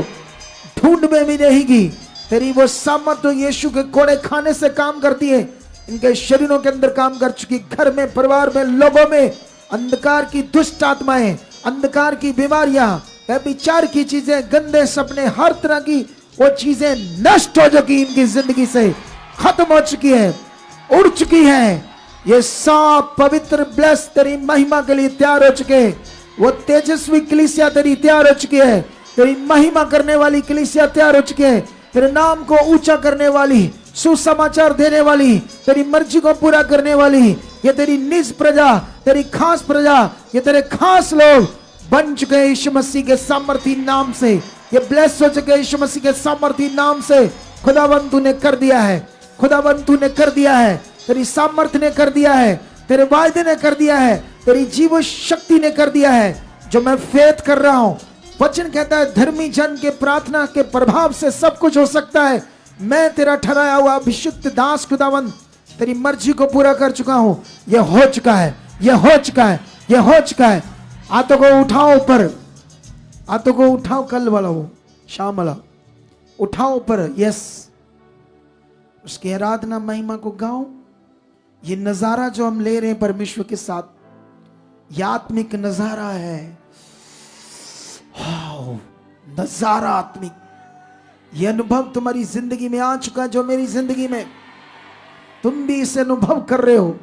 ढूंढ में भी रहेगी। तेरी वो सामर्थ तो यीशु के कोड़े खाने से काम करती है, इनके शरीरों के अंदर काम कर चुकी। घर में, परिवार में, लोगों में अंधकार की दुष्ट आत्माएं, अंधकार की बीमारियां, व्यभिचार की चीजें, गंदे सपने, हर तरह की वो चीजें नष्ट हो चुकी, इनकी जिंदगी से खत्म हो चुकी है, उड़ चुकी है। ये साफ पवित्र ब्लेस तेरी महिमा के लिए तैयार हो चुके। वो तेजस्वी कलीसिया तेरी तैयार हो चुकी है। तेरी महिमा करने वाली कलीसिया तैयार हो चुकी है, तेरे नाम को ऊंचा करने वाली, सुसमाचार देने वाली, तेरी मर्जी को पूरा करने वाली, ये तेरी निज प्रजा, तेरी खास प्रजा, ये तेरे खास लोग बन चुके हैं यीशु मसीह के सामर्थी नाम से। ये ब्लेस हो चुके हैं यीशु मसीह के सामर्थी नाम से। खुदावंद तूने कर दिया है, खुदावंद तूने कर दिया है, तेरी सामर्थ ने कर दिया है, तेरे वायदे ने कर दिया है, तेरी जीव शक्ति ने कर दिया है। जो मैं फेथ कर रहा हूं, वचन कहता है धर्मी जन के प्रार्थना के प्रभाव से सब कुछ हो सकता है। मैं तेरा ठहराया हुआ अभिषिक्त दास खुदावंद तेरी मर्जी को पूरा कर चुका हूं। यह हो चुका है, यह हो चुका है, यह हो चुका है। हाथों को उठाओ ऊपर, हाथों को उठाओ, कल वाला हो, शाम वाला उठाओ ऊपर। यस, उसकी आराधना महिमा को गाओ। ये नजारा जो हम ले रहे हैं परमेश्वर के साथ, यह आत्मिक नजारा है। नजारा आत्मिक, यह अनुभव तुम्हारी जिंदगी में आ चुका है, जो मेरी जिंदगी में तुम भी इसे अनुभव कर रहे हो।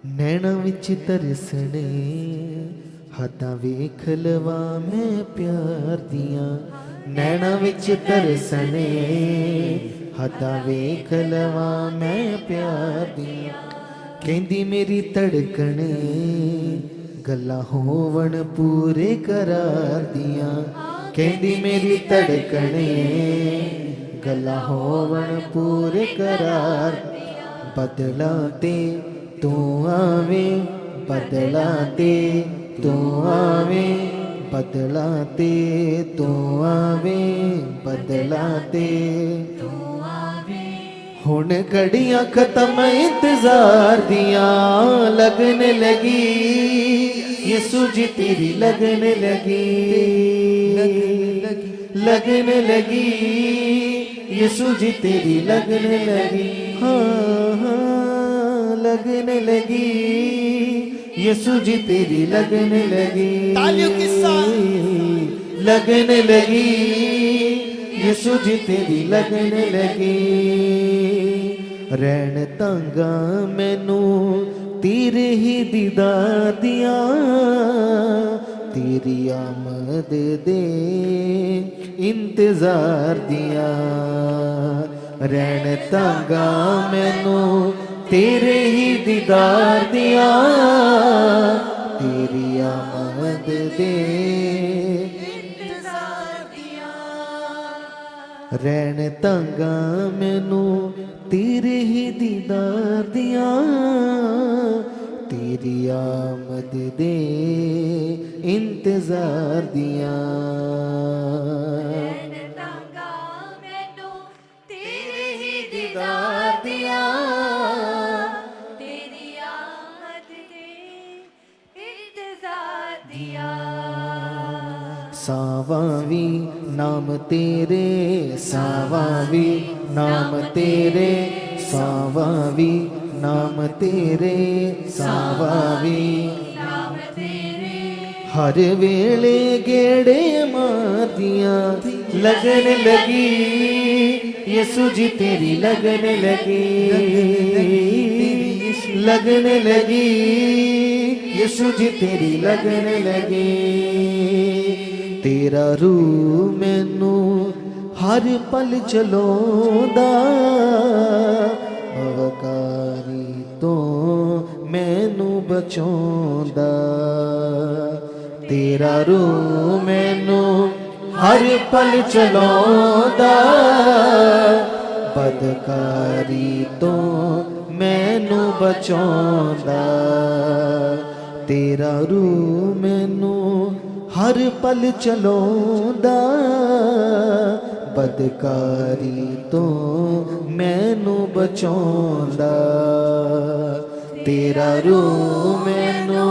नैना विच तरसने हथा वेख लवा मैं प्यार दिया, नैना विच तरसने हथा वेख लवा मैं प्यार दिया। कहंदी मेरी धड़कन गल्लां होवण पूरे करार दिया, कहंदी मेरी धड़कन गल्लां होवण पूरे करार। बदलाते तू आवे, बदलाते तू आवे, बदलाते तू आवे, बदलाते तू आवे। हुण घड़ियां खत्म इंतजार दिया लगन लगी, यीशु जी तेरी लगन लगी, लगन लगी, यीशु जी तेरी लगन लगी। हाँ हाँ लगन लगी, यीशु जी तेरी लगन लगी, लगन लगी, यीशु जी तेरी लगन लगी। रैन तांगा मैनू तेरे ही दीदार दिया, तेरी आमद दे इंतजार दिया। रैन तांगा मैनू तेरे ही दीदार दिया, तेरी आमद दे इंतजार दिया। रैन तांगा मैनू तेरे ही दीदार दिया, तेरी आमद दे इंतजार दिया। तेरे ही दीदार दिया, तेरी आमद दे इंतजार दिया। सावावी नाम तेरे, सावावी नाम तेरे, सावावी नाम तेरे, सावावी नाम तेरे। हर वेले गेड़े मार दिया लगन लगी, यीशु जी तेरी लगन लगी, लगन लगी, यीशु जी तेरी लगन लगी। तेरा रूह मैनू हर पल चलोंदा, अवकारी तो मैनू बचाउंदा। तेरा रूह मैनू हर पल चलाउंदा, बदकारी तो मैनू बचाउंदा। तेरा रूह मैनू हर पल चलाउंदा, बदकारी तो मैनू बचाउंदा। तेरा रूह मैनू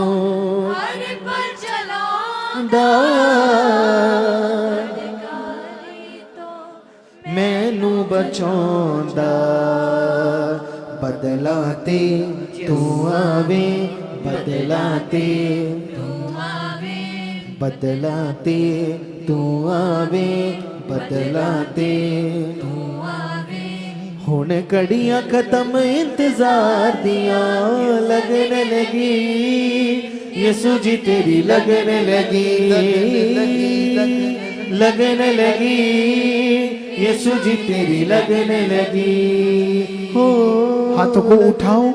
हर पल चलाउंदा, बदकारी तो मैनू बचाउंदा। बदलाते तू आवे, बदलाते तू आवे, बदलाते तू आवे, बदलाते तू आवे। हुण कड़ियां खत्म इंतजार दिया लगन लगी यीशु जी तेरी लगन लगी लगन लगी यीशु जी तेरी लगन लगी हो हाथों को उठाओ,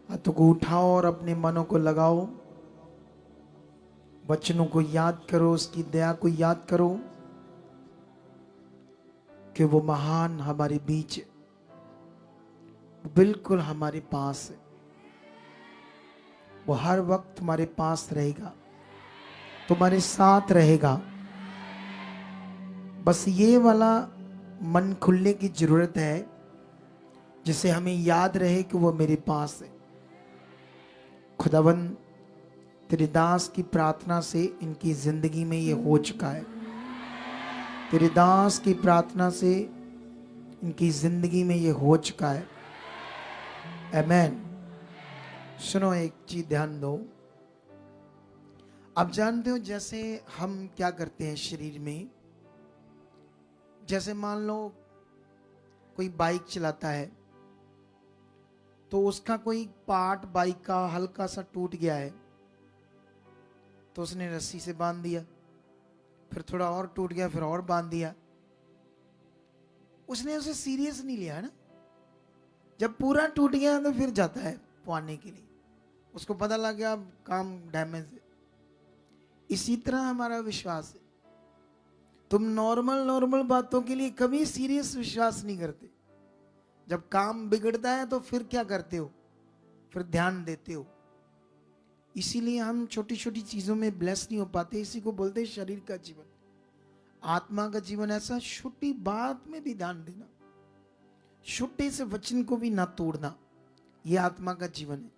हाथों को उठाओ और अपने मनों को लगाओ, वचनों को याद करो, उसकी दया को याद करो कि वो महान हमारे बीच है, बिल्कुल हमारे पास है, वो हर वक्त तुम्हारे पास रहेगा, तुम्हारे साथ रहेगा। बस ये वाला मन खुलने की जरूरत है जिसे हमें याद रहे कि वो मेरे पास है। खुदावन तेरे दास की प्रार्थना से इनकी जिंदगी में ये हो चुका है, तेरे दास की प्रार्थना से इनकी जिंदगी में ये हो चुका है। आमेन। सुनो, एक चीज ध्यान दो। आप जानते हो जैसे हम क्या करते हैं शरीर में, जैसे मान लो कोई बाइक चलाता है तो उसका कोई पार्ट बाइक का हल्का सा टूट गया है तो उसने रस्सी से बांध दिया, फिर थोड़ा और टूट गया फिर और बांध दिया। उसने उसे सीरियस नहीं लिया है ना। जब पूरा टूट गया तो फिर जाता है पवाने के लिए, उसको पता लग गया अब काम डैमेज है। इसी तरह हमारा विश्वास है। तुम नॉर्मल बातों के लिए कभी सीरियस विश्वास नहीं करते। जब काम बिगड़ता है तो फिर क्या करते हो, फिर ध्यान देते हो। इसीलिए हम छोटी छोटी चीजों में ब्लेस नहीं हो पाते। इसी को बोलते हैं शरीर का जीवन। आत्मा का जीवन ऐसा, छोटी बात में भी ध्यान देना, छोटे से वचन को भी ना तोड़ना, ये आत्मा का जीवन है।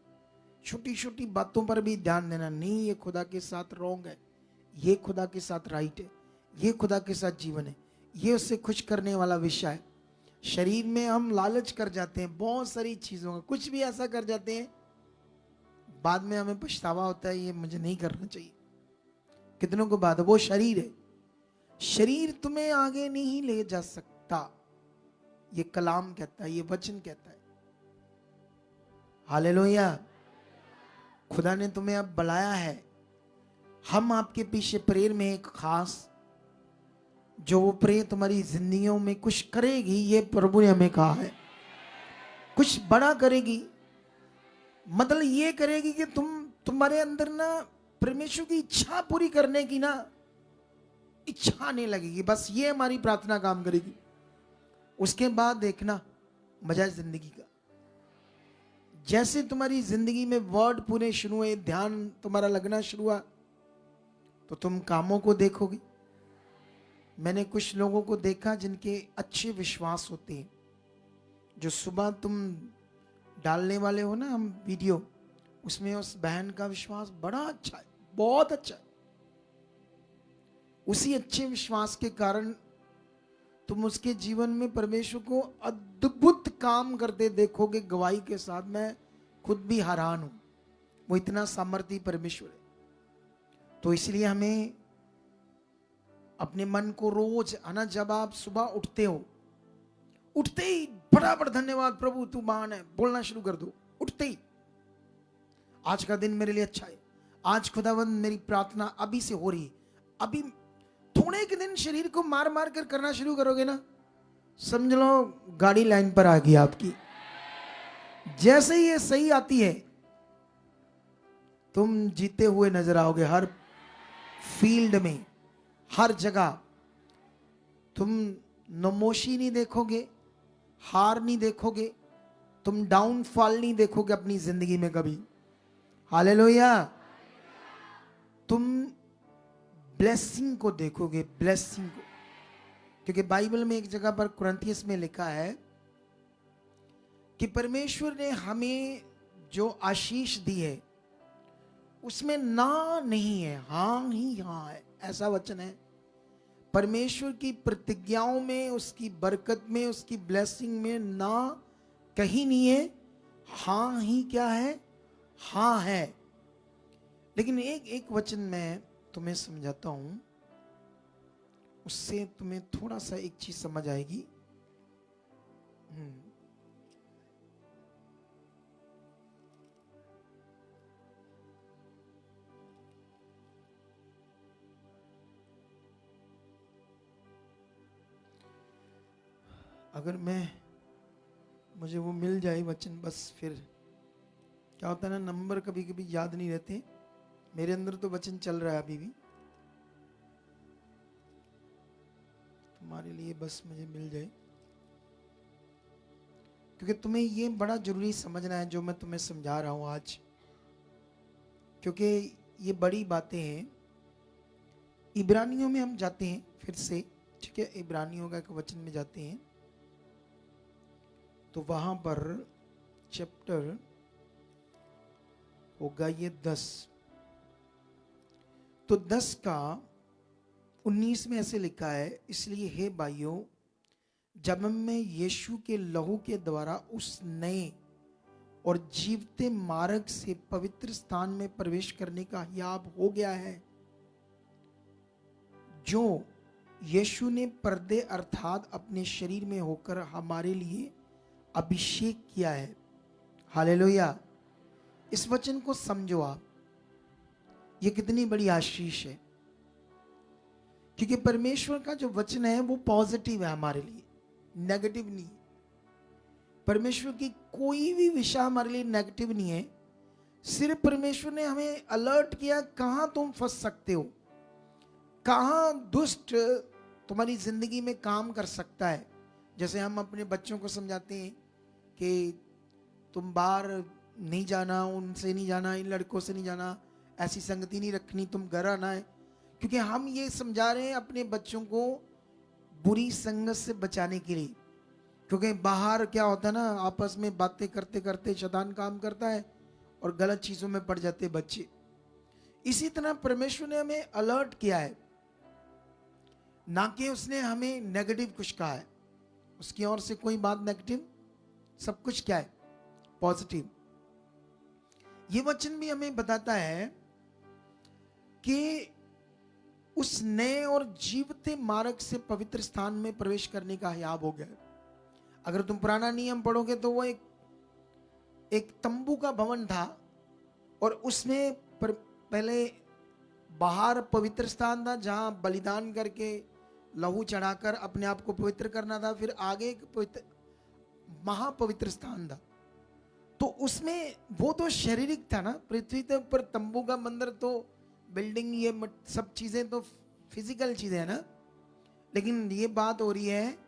छोटी छोटी बातों पर भी ध्यान देना, नहीं ये खुदा के साथ रॉन्ग है, ये खुदा के साथ राइट है, ये खुदा के साथ जीवन है, ये उससे खुश करने वाला विषय है। शरीर में हम लालच कर जाते हैं बहुत सारी चीजों का, कुछ भी ऐसा कर जाते हैं, बाद में हमें पछतावा होता है ये मुझे नहीं करना चाहिए। कितनों को बात है, वो शरीर है। शरीर तुम्हें आगे नहीं ले जा सकता, ये कलाम कहता है, ये वचन कहता है। हालेलुया। खुदा ने तुम्हें अब बुलाया है। हम आपके पीछे प्रेयर में एक खास जो वो प्रेयर तुम्हारी जिंदगियों में कुछ करेगी, ये प्रभु ने हमें कहा है, कुछ बड़ा करेगी। मतलब ये करेगी कि तुम्हारे अंदर ना परमेश्वर की इच्छा पूरी करने की ना इच्छा नहीं लगेगी। बस ये हमारी प्रार्थना काम करेगी। उसके बाद देखना मजा जिंदगी का। जैसे तुम्हारी जिंदगी में वर्ड पूरे शुरू हुए, ध्यान तुम्हारा लगना शुरू हुआ, तो तुम कामों को देखोगे। मैंने कुछ लोगों को देखा जिनके अच्छे विश्वास होते हैं, जो सुबह तुम डालने वाले हो ना हम वीडियो, उसमें उस बहन का विश्वास बड़ा अच्छा है, बहुत अच्छा है। उसी अच्छे विश्वास के कारण तुम उसके जीवन में परमेश्वर को अद्भुत काम करते देखोगे गवाही के साथ। मैं खुद भी हैरान हूं, वो इतना सामर्थी परमेश्वर है। तो इसलिए हमें अपने मन को रोज आना, जब आप सुबह उठते हो, उठते ही बराबर धन्यवाद प्रभु तू महान है बोलना शुरू कर दो। उठते ही आज का दिन मेरे लिए अच्छा है, आज खुदावंद मेरी प्रार्थना अभी से हो रही है। अभी थोड़े के दिन शरीर को मार मार कर करना शुरू करोगे ना, समझ लो गाड़ी लाइन पर आ गई आपकी। जैसे ही ये सही आती है तुम जीते हुए नजर आओगे। हर फील्ड में, हर जगह तुम नमोशी नहीं देखोगे, हार नहीं देखोगे, तुम डाउनफॉल नहीं देखोगे अपनी जिंदगी में कभी। हालेलुया। तुम ब्लेसिंग को देखोगे, ब्लेसिंग को। क्योंकि बाइबल में एक जगह पर कुरिन्थियस में लिखा है कि परमेश्वर ने हमें जो आशीष दी है उसमें ना नहीं है, हाँ ही हाँ है, ऐसा वचन है। परमेश्वर की प्रतिज्ञाओं में, उसकी बरकत में, उसकी ब्लेसिंग में ना कहीं नहीं है, हाँ ही क्या है, हाँ है। लेकिन एक वचन मैं तुम्हें समझाता हूं। उससे तुम्हें थोड़ा सा एक चीज समझ आएगी। अगर मुझे वो मिल जाए वचन, बस फिर क्या होता है ना, नंबर कभी कभी याद नहीं रहते। मेरे अंदर तो वचन चल रहा है अभी भी, तुम्हारे लिए बस मुझे मिल जाए, क्योंकि तुम्हें ये बड़ा जरूरी समझना है जो मैं तुम्हें समझा रहा हूं आज, क्योंकि ये बड़ी बातें हैं। इब्रानियों में हम जाते हैं फिर से, ठीक है, इब्रानियों का एक वचन में जाते हैं, तो वहां पर चैप्टर होगा ये 10, तो 10 का 19 में ऐसे लिखा है, इसलिए हे भाइयों, जब मैं यीशु के लहू के द्वारा उस नए और जीवते मार्ग से पवित्र स्थान में प्रवेश करने का हियाब हो गया है, जो यीशु ने पर्दे अर्थात अपने शरीर में होकर हमारे लिए अभिषेक किया है। हालेलुया। इस वचन को समझो आप, ये कितनी बड़ी आशीष है, क्योंकि परमेश्वर का जो वचन है वो पॉजिटिव है हमारे लिए, नेगेटिव नहीं। परमेश्वर की कोई भी विषय हमारे लिए नेगेटिव नहीं है। सिर्फ परमेश्वर ने हमें अलर्ट किया कहां तुम फंस सकते हो, कहां दुष्ट तुम्हारी जिंदगी में काम कर सकता है। जैसे हम अपने बच्चों को समझाते हैं कि तुम बाहर नहीं जाना, उनसे नहीं जाना, इन लड़कों से नहीं जाना, ऐसी संगति नहीं रखनी, तुम घर आना है, क्योंकि हम ये समझा रहे हैं अपने बच्चों को बुरी संगत से बचाने के लिए। क्योंकि बाहर क्या होता है ना, आपस में बातें करते करते शैतान काम करता है और गलत चीजों में पड़ जाते बच्चे। इसी तरह परमेश्वर ने हमें अलर्ट किया है, ना कि उसने हमें नेगेटिव कुछ कहा है। उसकी ओर से कोई बात नेगेटिव, सब कुछ क्या है, पॉजिटिव। ये वचन भी हमें बताता है कि उस नए और जीवते मार्ग से पवित्र स्थान में प्रवेश करने का हियाब हो गया है। अगर तुम पुराना नियम पढ़ोगे तो वो एक तंबू का भवन था, और उसमें पहले बाहर पवित्र स्थान था जहां बलिदान करके लहू चढ़ाकर अपने आप को पवित्र करना था, फिर आगे एक पवित्र महापवित्र स्थान था। तो उसमें वो तो शारीरिक था ना, पृथ्वी के ऊपर तंबू का मंदिर तो बिल्डिंग, ये सब चीजें तो फिजिकल चीजें है ना, लेकिन ये बात हो रही है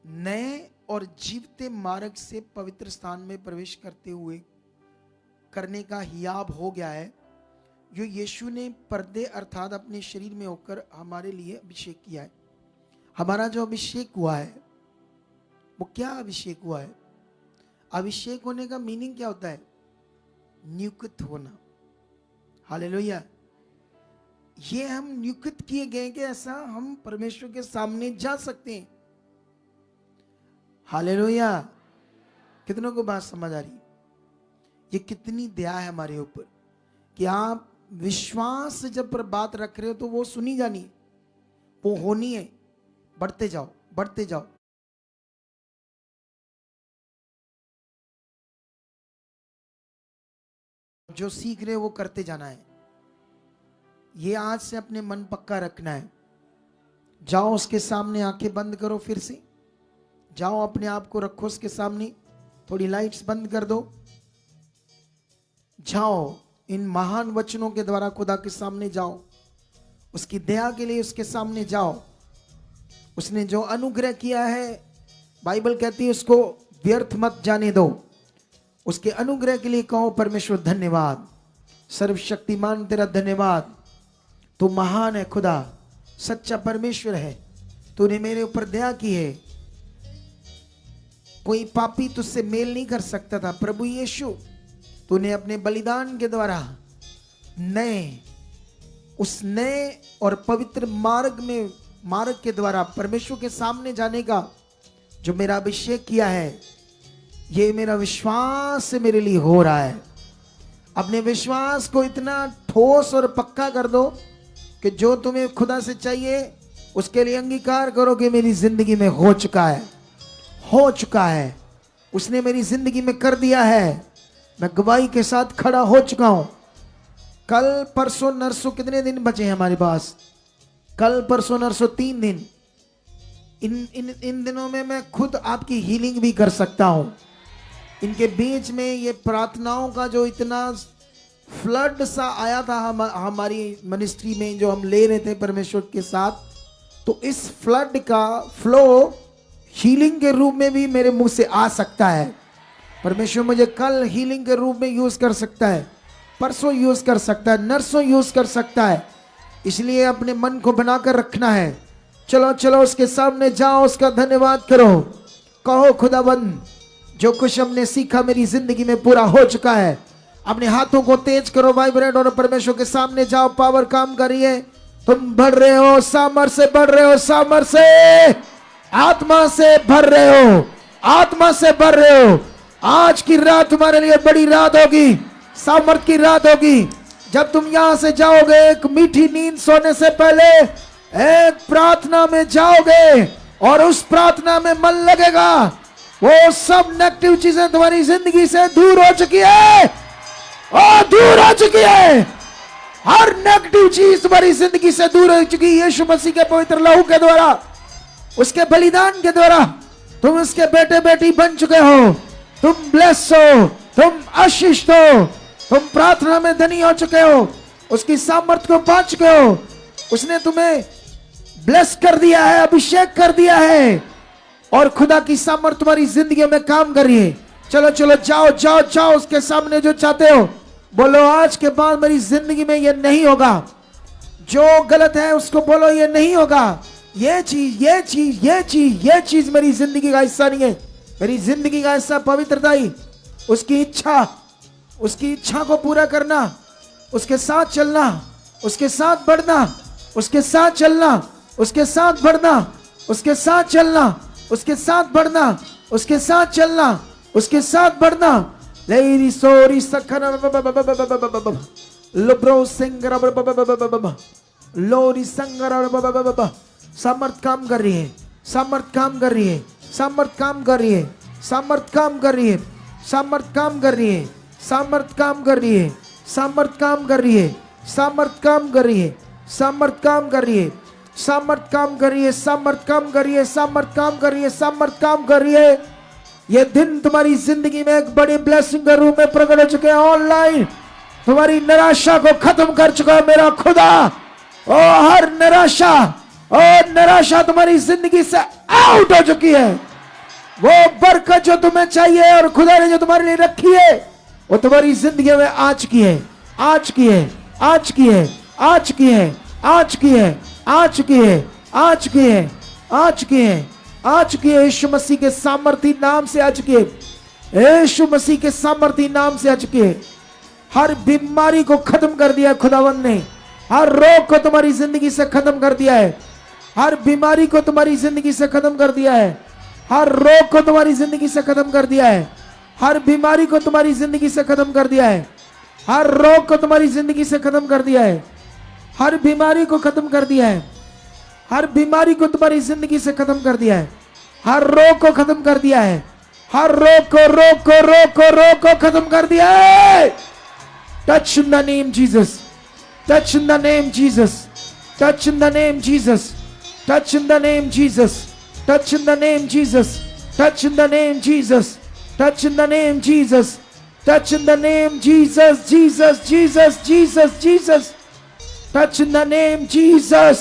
नए और जीवते मार्ग से पवित्र स्थान में प्रवेश करते हुए करने का हियाब हो गया है, जो यीशु ने पर्दे अर्थात अपने शरीर में होकर हमारे लिए अभिषेक किया है। हमारा जो अभिषेक हुआ है वो क्या अभिषेक हुआ है? अभिषेक होने का मीनिंग क्या होता है? नियुक्त होना। हालेलुया। ये हम नियुक्त किए गए कि ऐसा हम परमेश्वर के सामने जा सकते हैं। हालेलुया। कितनों को बात समझ आ रही? ये कितनी दया है हमारे ऊपर कि आप विश्वास से जब पर बात रख रहे हो तो वो सुनी जानी है, वो होनी है। बढ़ते जाओ, बढ़ते जाओ। जो सीख रहे हो वो करते जाना है। ये आज से अपने मन पक्का रखना है। जाओ उसके सामने, आंखें बंद करो, फिर से जाओ, अपने आप को रखो उसके सामने, थोड़ी लाइट्स बंद कर दो, जाओ इन महान वचनों के द्वारा खुदा के सामने जाओ, उसकी दया के लिए उसके सामने जाओ। उसने जो अनुग्रह किया है, बाइबल कहती है उसको व्यर्थ मत जाने दो। उसके अनुग्रह के लिए कहो परमेश्वर धन्यवाद, सर्वशक्तिमान तेरा धन्यवाद, तू महान है खुदा, सच्चा परमेश्वर है, तूने मेरे ऊपर दया की है। कोई पापी तुझसे मेल नहीं कर सकता था। प्रभु यीशु, तूने अपने बलिदान के द्वारा उस नए और पवित्र मार्ग के द्वारा परमेश्वर के सामने जाने का जो मेरा अभिषेक किया है, ये मेरा विश्वास से मेरे लिए हो रहा है। अपने विश्वास को इतना ठोस और पक्का कर दो कि जो तुम्हें खुदा से चाहिए उसके लिए अंगीकार करो कि मेरी जिंदगी में हो चुका है, हो चुका है, उसने मेरी जिंदगी में कर दिया है, मैं गवाही के साथ खड़ा हो चुका हूं। कल परसों नरसों कितने दिन बचे हैं हमारे पास? कल परसों नरसों 3 दिन। इन दिनों में मैं खुद आपकी हीलिंग भी कर सकता हूं। इनके बीच में ये प्रार्थनाओं का जो इतना फ्लड सा आया था हमारी मिनिस्ट्री में, जो हम ले रहे थे परमेश्वर के साथ, तो इस फ्लड का फ्लो हीलिंग के रूप में भी मेरे मुंह से आ सकता है। परमेश्वर मुझे कल हीलिंग के रूप में यूज कर सकता है, परसों यूज कर सकता है, नरसों यूज कर सकता है। इसलिए अपने मन को बनाकर रखना है। चलो चलो उसके सामने जाओ, उसका धन्यवाद करो, कहो खुदाबंद जो कुछ हमने सीखा मेरी जिंदगी में पूरा हो चुका है। अपने हाथों को तेज करो, वाइब्रेट, और परमेश्वर के सामने जाओ। पावर काम करिए, तुम बढ़ रहे हो, सामर्थ से बढ़ रहे हो, सामर्थ से, आत्मा से भर रहे हो, आत्मा से भर रहे हो। आज की रात तुम्हारे लिए बड़ी रात होगी, सामर्थ की रात होगी। जब तुम यहां से जाओगे, एक मीठी नींद सोने से पहले एक प्रार्थना में जाओगे और उस प्रार्थना में मन लगेगा। वो सब नेगेटिव चीजें तुम्हारी जिंदगी से दूर हो चुकी है, और दूर हो चुकी है। हर नेगेटिव चीज तुम्हारी जिंदगी से दूर हो चुकी है। यीशु मसीह के पवित्र लहू के द्वारा, उसके बलिदान के द्वारा तुम उसके बेटे बेटी बन चुके हो। तुम ब्लेस हो, तुम आशीष हो, तुम प्रार्थना में धनी हो चुके हो, उसकी सामर्थ को पा चुके हो। उसने तुम्हें ब्लेस कर दिया है, अभिषेक कर दिया है, और खुदा की सामर्थ तुम्हारी जिंदगी में काम कर रही है। चलो चलो जाओ जाओ जाओ, उसके सामने जो चाहते हो बोलो, आज के बाद मेरी जिंदगी में ये नहीं होगा। जो गलत है उसको बोलो ये नहीं होगा। ये चीज ये चीज ये चीज ये चीज मेरी जिंदगी का हिस्सा नहीं है। मेरी जिंदगी का हिस्सा पवित्रता ही, उसकी इच्छा, उसकी इच्छा को पूरा करना, उसके साथ चलना, उसके साथ बढ़ना, उसके साथ चलना, उसके साथ बढ़ना, उसके साथ चलना, उसके साथ बढ़ना, उसके साथ चलना, उसके साथ बढ़ना। लेरी सोरी सखना लब्रो सिंगरा लोरी संगरा। सामर्थ काम कर रही है, सामर्थ काम कर रही है, सामर्थ काम कर रही है, सामर्थ काम कर रही है, सामर्थ काम कर रही है, सामर्थ काम कर रही है, सामर्थ काम कर रही है, सामर्थ काम कर रही है, सामर्थ काम कर रही है, सामर्थ काम कर रही है, सामर्थ काम कर रही है, सामर्थ काम कर रही है, सामर्थ काम कर रही है। ये दिन तुम्हारी जिंदगी में एक बड़ी ब्लेसिंग के रूप में प्रकट हो चुके हैं। ऑनलाइन तुम्हारी निराशा को खत्म कर चुका है मेरा खुदा। ओ हर निराशा, और निराशा तुम्हारी जिंदगी से आउट हो चुकी है। वो बरकत जो तुम्हें चाहिए और खुदा ने जो तुम्हारे लिए रखी है, वो तुम्हारी जिंदगी में आ चुकी है, आ चुकी है, आ चुकी है, आ चुकी है, आ चुकी है, आ चुकी है, आ चुकी है, आ चुकी है, आ चुकी है। यीशु मसीह के सामर्थी नाम से आ चुकी है, यीशु मसीह के सामर्थी नाम से आ चुकी है। हर बीमारी को खत्म कर दिया है खुदावंद ने। हर रोग को तुम्हारी जिंदगी से खत्म कर दिया है। हर बीमारी को तुम्हारी जिंदगी से खत्म कर दिया है। हर रोग को तुम्हारी जिंदगी से खत्म कर दिया है। हर बीमारी को तुम्हारी जिंदगी से खत्म कर दिया है। हर रोग को तुम्हारी जिंदगी से खत्म कर दिया है। हर बीमारी को खत्म कर दिया है। हर बीमारी को तुम्हारी जिंदगी से खत्म कर दिया है। हर रोग को खत्म कर दिया है। हर रोग को खत्म कर दिया है। Touch in the name Jesus, touch in the name Jesus, touch in the name Jesus, touch in the name Jesus, touch in the name Jesus, touch in the name Jesus, touch in the name Jesus, touch in the name Jesus, Jesus Jesus Jesus Jesus, touch in the name Jesus,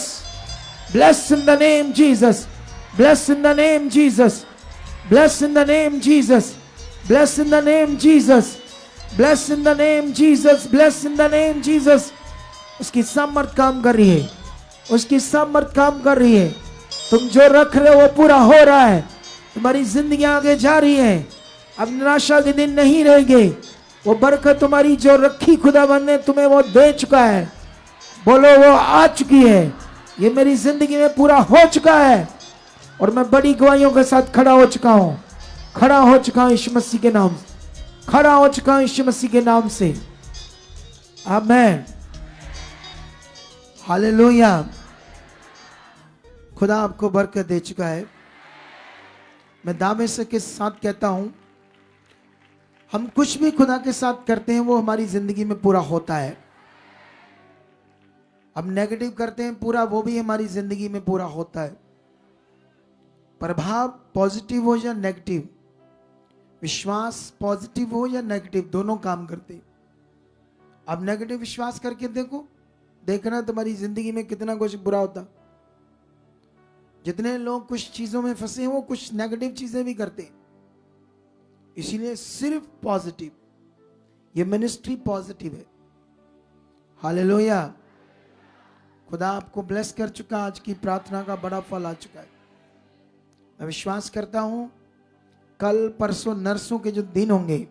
bless in the name Jesus, bless in the name Jesus, bless in the name Jesus, bless in the name Jesus, bless in the name Jesus, bless in the name Jesus। उसकी सामर्थ काम कर रही है, उसकी सामर्थ काम कर रही है। तुम जो रख रहे हो वो पूरा हो रहा है। तुम्हारी जिंदगी आगे जा रही है। अब निराशा के दिन नहीं रहेंगे। वो बरकत तुम्हारी जो रखी खुदावंद ने तुम्हें वो दे चुका है। बोलो वो आ चुकी है। ये मेरी जिंदगी में पूरा हो चुका है और मैं बड़ी गवाहियों के साथ खड़ा हो चुका हूं, खड़ा हो चुका हूं यीशु मसीह के नाम से, खड़ा हो चुका हूं यीशु मसीह के नाम से। आमीन, हालेलुया। खुदा आपको बरकत दे चुका है। मैं दावे से के साथ कहता हूं, हम कुछ भी खुदा के साथ करते हैं वो हमारी जिंदगी में पूरा होता है। हम नेगेटिव करते हैं पूरा, वो भी हमारी जिंदगी में पूरा होता है। प्रभाव पॉजिटिव हो या नेगेटिव, विश्वास पॉजिटिव हो या नेगेटिव, दोनों काम करते हैं। अब नेगेटिव विश्वास करके देखो, देखना तुम्हारी जिंदगी में कितना कुछ बुरा होता। जितने लोग कुछ चीजों में फंसे हैं वो कुछ नेगेटिव चीजें भी करते हैं। इसीलिए सिर्फ पॉजिटिव, ये मिनिस्ट्री पॉजिटिव है। हालेलुया। खुदा आपको ब्लेस कर चुका, आज की प्रार्थना का बड़ा फल आ चुका है। मैं विश्वास करता हूं कल परसों नर्सों के जो दिन होंगे,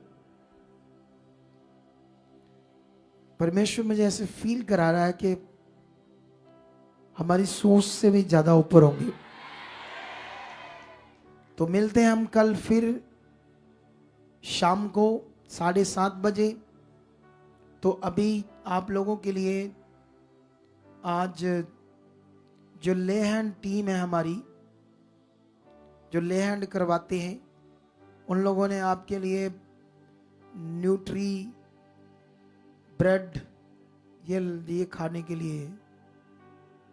परमेश्वर मुझे ऐसे फील करा रहा है कि हमारी सोच से भी ज्यादा ऊपर होंगे। तो मिलते हैं हम कल फिर शाम को 7:30 बजे। तो अभी आप लोगों के लिए आज जो ले हैंड टीम है हमारी, जो ले हैंड करवाते हैं, उन लोगों ने आपके लिए न्यूट्री ब्रेड ये खाने के लिए है।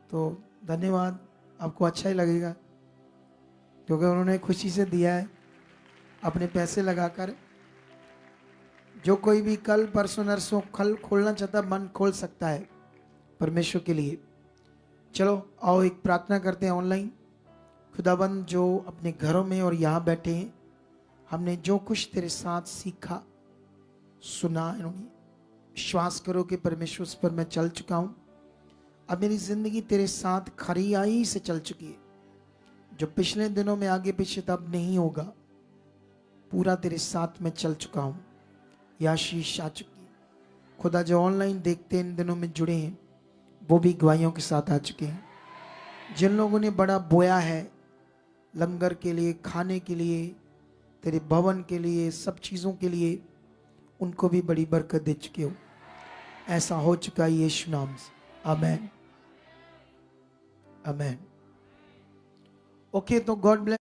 तो धन्यवाद, आपको अच्छा ही लगेगा क्योंकि उन्होंने खुशी से दिया है अपने पैसे लगाकर। जो कोई भी कल परसों नरसों कल खोलना चाहता, मन खोल सकता है परमेश्वर के लिए। चलो आओ एक प्रार्थना करते हैं ऑनलाइन। खुदाबंद, जो अपने घरों में और यहाँ बैठे हैं, हमने जो कुछ तेरे साथ सीखा सुना, इन्होंने विश्वास करो कि परमेश्वर उस पर मैं चल चुका हूँ। अब मेरी जिंदगी तेरे साथ खरियाई से चल चुकी है। जो पिछले दिनों में आगे पीछे तब नहीं होगा, पूरा तेरे साथ मैं चल चुका हूँ। यह आशीष आ चुकी है। खुदा, जो ऑनलाइन देखते इन दिनों में जुड़े हैं, वो भी गवाहियों के साथ आ चुके हैं। जिन लोगों ने बड़ा बोया है लंगर के लिए, खाने के लिए, तेरे भवन के लिए, सब चीज़ों के लिए, उनको भी बड़ी बरकत दे चुके हो। ऐसा हो चुका है यीशु नाम से। आमेन, आमेन। ओके, तो गॉड ब्लेस।